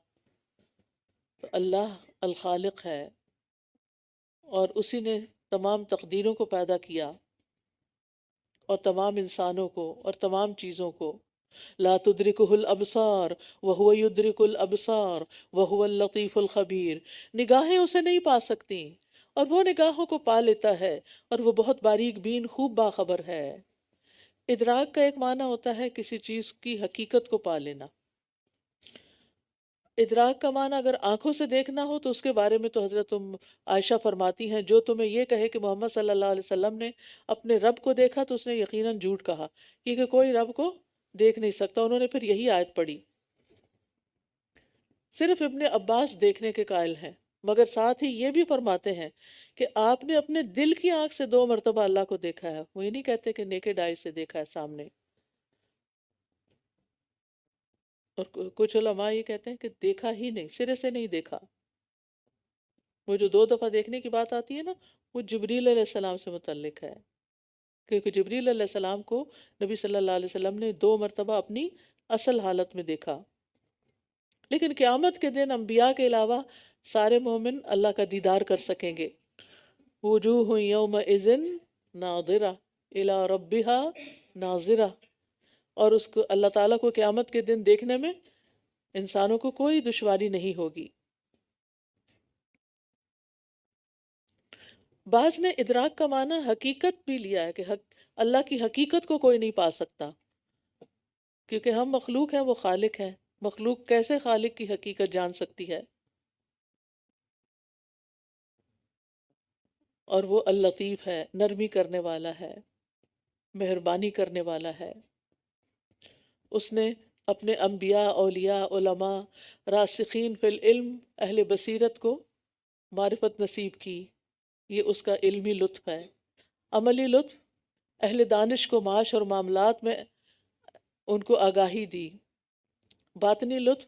تو اللہ الخالق ہے، اور اسی نے تمام تقدیروں کو پیدا کیا، اور تمام انسانوں کو اور تمام چیزوں کو۔ لا تدرکہ الابصار وہو یدرک الابصار وہو اللطیف الخبیر، نگاہیں اسے نہیں پا سکتی اور وہ نگاہوں کو پا لیتا ہے، اور وہ بہت باریک بین، خوب باخبر ہے۔ ادراک کا ایک معنی ہوتا ہے کسی چیز کی حقیقت کو پا لینا۔ ادراک کا معنی اگر آنکھوں سے دیکھنا ہو تو اس کے بارے میں تو حضرت عائشہ فرماتی ہیں، جو تمہیں یہ کہے کہ محمد صلی اللہ علیہ وسلم نے اپنے رب کو دیکھا تو اس نے یقیناً جھوٹ کہا، کیونکہ کوئی رب کو دیکھ نہیں سکتا۔ انہوں نے پھر یہی آیت پڑھی۔ صرف ابن عباس دیکھنے کے قائل ہیں، مگر ساتھ ہی یہ بھی فرماتے ہیں کہ آپ نے اپنے دل کی آنکھ سے 2 مرتبہ اللہ کو دیکھا ہے۔ وہ یہ نہیں کہتے کہ نیکڈ آئی سے دیکھا ہے سامنے۔ اور کچھ علماء یہ کہتے ہیں کہ دیکھا ہی نہیں، سرے سے نہیں دیکھا۔ وہ جو 2 دفعہ دیکھنے کی بات آتی ہے نا، وہ جبریل علیہ السلام سے متعلق ہے، کیونکہ جبریل علیہ السلام کو نبی صلی اللہ علیہ وسلم نے 2 مرتبہ اپنی اصل حالت میں دیکھا۔ لیکن قیامت کے دن انبیاء کے علاوہ سارے مومن اللہ کا دیدار کر سکیں گے۔ وجوہ یومئذ ناظرہ الی ربہا ناظرہ، اور اس کو اللہ تعالیٰ کو قیامت کے دن دیکھنے میں انسانوں کو کوئی دشواری نہیں ہوگی۔ بعض نے ادراک کا معنی حقیقت بھی لیا ہے کہ اللہ کی حقیقت کو کوئی نہیں پا سکتا، کیونکہ ہم مخلوق ہیں، وہ خالق ہیں، مخلوق کیسے خالق کی حقیقت جان سکتی ہے؟ اور وہ اللطیف ہے، نرمی کرنے والا ہے، مہربانی کرنے والا ہے۔ اس نے اپنے انبیاء، اولیاء، علماء، راسخین فی العلم، اہل بصیرت کو معرفت نصیب کی، یہ اس کا علمی لطف ہے۔ عملی لطف، اہل دانش کو معاش اور معاملات میں ان کو آگاہی دی۔ باطنی لطف،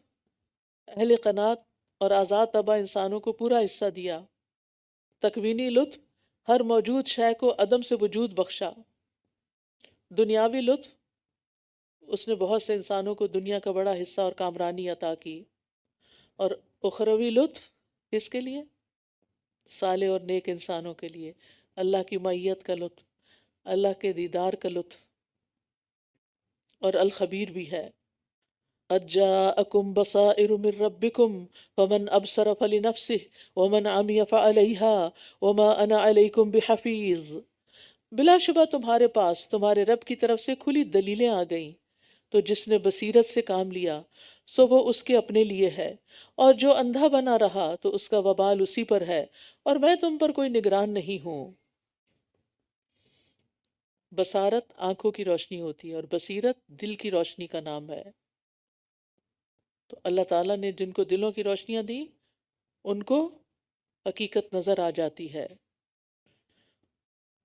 اہل قناعت اور آزاد طبع انسانوں کو پورا حصہ دیا۔ تکوینی لطف، ہر موجود شے کو عدم سے وجود بخشا۔ دنیاوی لطف، اس نے بہت سے انسانوں کو دنیا کا بڑا حصہ اور کامرانی عطا کی۔ اور اخروی لطف کس کے لیے؟ صالح اور نیک انسانوں کے لیے، اللہ کی معیت کا لطف، اللہ کے دیدار کا لطف، اور الخبیر بھی ہے۔ قد جاءکم بصائر من ربکم فمن ابصر فلنفسه ومن عمی فعلیها وما انا علیکم بحفیظ۔ بلا شبہ تمہارے پاس تمہارے رب کی طرف سے کھلی دلیلیں آ گئیں، تو جس نے بصیرت سے کام لیا سو وہ اس کے اپنے لیے ہے، اور جو اندھا بنا رہا تو اس کا وبال اسی پر ہے، اور میں تم پر کوئی نگران نہیں ہوں۔ بصارت آنکھوں کی روشنی ہوتی ہے، اور بصیرت دل کی روشنی کا نام ہے۔ تو اللہ تعالیٰ نے جن کو دلوں کی روشنیاں دی ان کو حقیقت نظر آ جاتی ہے۔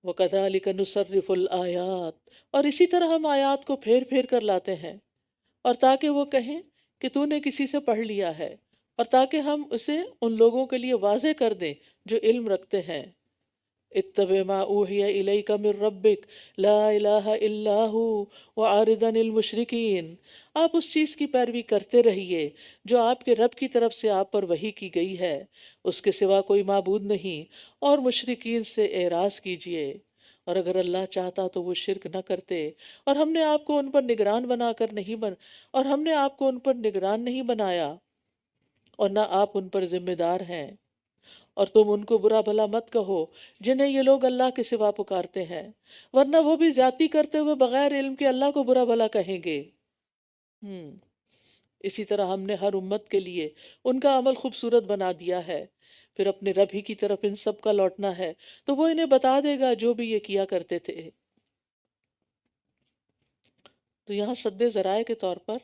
وَكَذَلِكَ نُصَرِّفُ الْآيَاتِ، اور اسی طرح ہم آیات کو پھیر پھیر کر لاتے ہیں، اور تاکہ وہ کہیں کہ تو نے کسی سے پڑھ لیا ہے، اور تاکہ ہم اسے ان لوگوں کے لیے واضح کر دیں جو علم رکھتے ہیں۔ اتبع ما اوحی الیک من ربک لا الہ الا ہو وعارض عن المشرکین، آپ اس چیز کی پیروی کرتے رہیے جو آپ کے رب کی طرف سے آپ پر وحی کی گئی ہے، اس کے سوا کوئی معبود نہیں، اور مشرکین سے اعراض کیجیے۔ اور اگر اللہ چاہتا تو وہ شرک نہ کرتے، اور ہم نے آپ کو ان پر نگران نہیں بنایا، اور نہ آپ ان پر ذمہ دار ہیں۔ اور تم ان کو برا بھلا مت کہو جنہیں یہ لوگ اللہ کے سوا پکارتے ہیں، ورنہ وہ بھی زیادتی کرتے ہوئے بغیر علم کے اللہ کو برا بھلا کہیں گے۔ اسی طرح ہم نے ہر امت کے لیے ان کا عمل خوبصورت بنا دیا ہے، پھر اپنے رب ہی کی طرف ان سب کا لوٹنا ہے، تو وہ انہیں بتا دے گا جو بھی یہ کیا کرتے تھے۔ تو یہاں سد ذرائع کے طور پر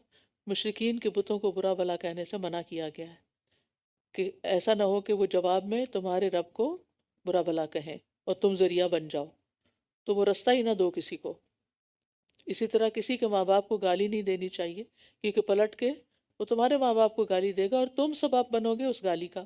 مشرکین کے بتوں کو برا بھلا کہنے سے منع کیا گیا ہے، کہ ایسا نہ ہو کہ وہ جواب میں تمہارے رب کو برا بھلا کہیں اور تم ذریعہ بن جاؤ، تو وہ رستہ ہی نہ دو کسی کو۔ اسی طرح کسی کے ماں باپ کو گالی نہیں دینی چاہیے، کیونکہ پلٹ کے وہ تمہارے ماں باپ کو گالی دے گا اور تم سبب بنو گے اس گالی کا۔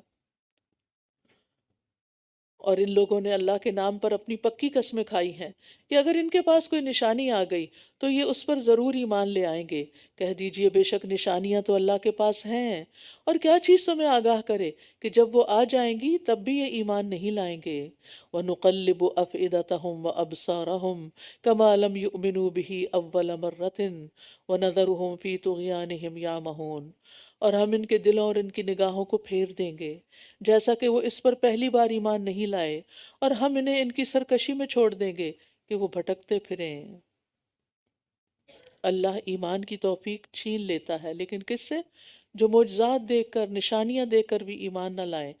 اور ان لوگوں نے اللہ کے نام پر اپنی پکی قسمیں کھائی ہیں کہ اگر ان کے پاس کوئی نشانی آ گئی تو یہ اس پر ضرور ایمان لے آئیں گے۔ کہہ دیجئے بے شک نشانیاں تو اللہ کے پاس ہیں، اور کیا چیز تمہیں آگاہ کرے کہ جب وہ آ جائیں گی تب بھی یہ ایمان نہیں لائیں گے۔ وَنُقَلِّبُ أَفْئِدَتَهُمْ وَأَبْصَارَهُمْ كَمَا لَمْ يُؤْمِنُوا بِهِ أَوَّلَ مَرَّةٍ وَنَذَرُهُمْ فِي طُغْيَانِهِمْ يَعْمَهُونَ، اور ہم ان کے دلوں اور ان کی نگاہوں کو پھیر دیں گے جیسا کہ وہ اس پر پہلی بار ایمان نہیں لائے، اور ہم انہیں ان کی سرکشی میں چھوڑ دیں گے کہ وہ بھٹکتے پھریں۔ اللہ ایمان کی توفیق چھین لیتا ہے، لیکن کس سے؟ جو معجزات دیکھ کر، نشانیاں دیکھ کر بھی ایمان نہ لائیں،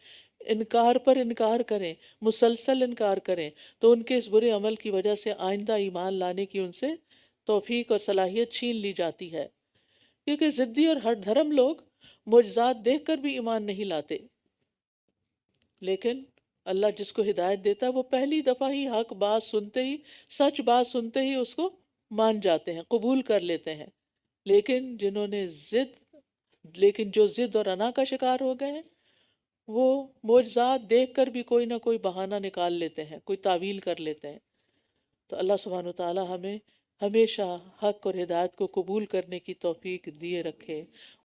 انکار پر انکار کریں، مسلسل انکار کریں، تو ان کے اس برے عمل کی وجہ سے آئندہ ایمان لانے کی ان سے توفیق اور صلاحیت چھین لی جاتی ہے۔ کیونکہ ضدی اور ہٹ دھرم لوگ معجزات دیکھ کر بھی ایمان نہیں لاتے، لیکن اللہ جس کو ہدایت دیتا ہے وہ پہلی دفعہ ہی حق بات سنتے ہی، سچ بات سنتے ہی اس کو مان جاتے ہیں، قبول کر لیتے ہیں۔ لیکن جو ضد اور انا کا شکار ہو گئے ہیں، وہ معجزات دیکھ کر بھی کوئی نہ کوئی بہانہ نکال لیتے ہیں، کوئی تعویل کر لیتے ہیں۔ تو اللہ سبحانہ وتعالی ہمیں ہمیشہ حق اور ہدایت کو قبول کرنے کی توفیق دیے رکھے۔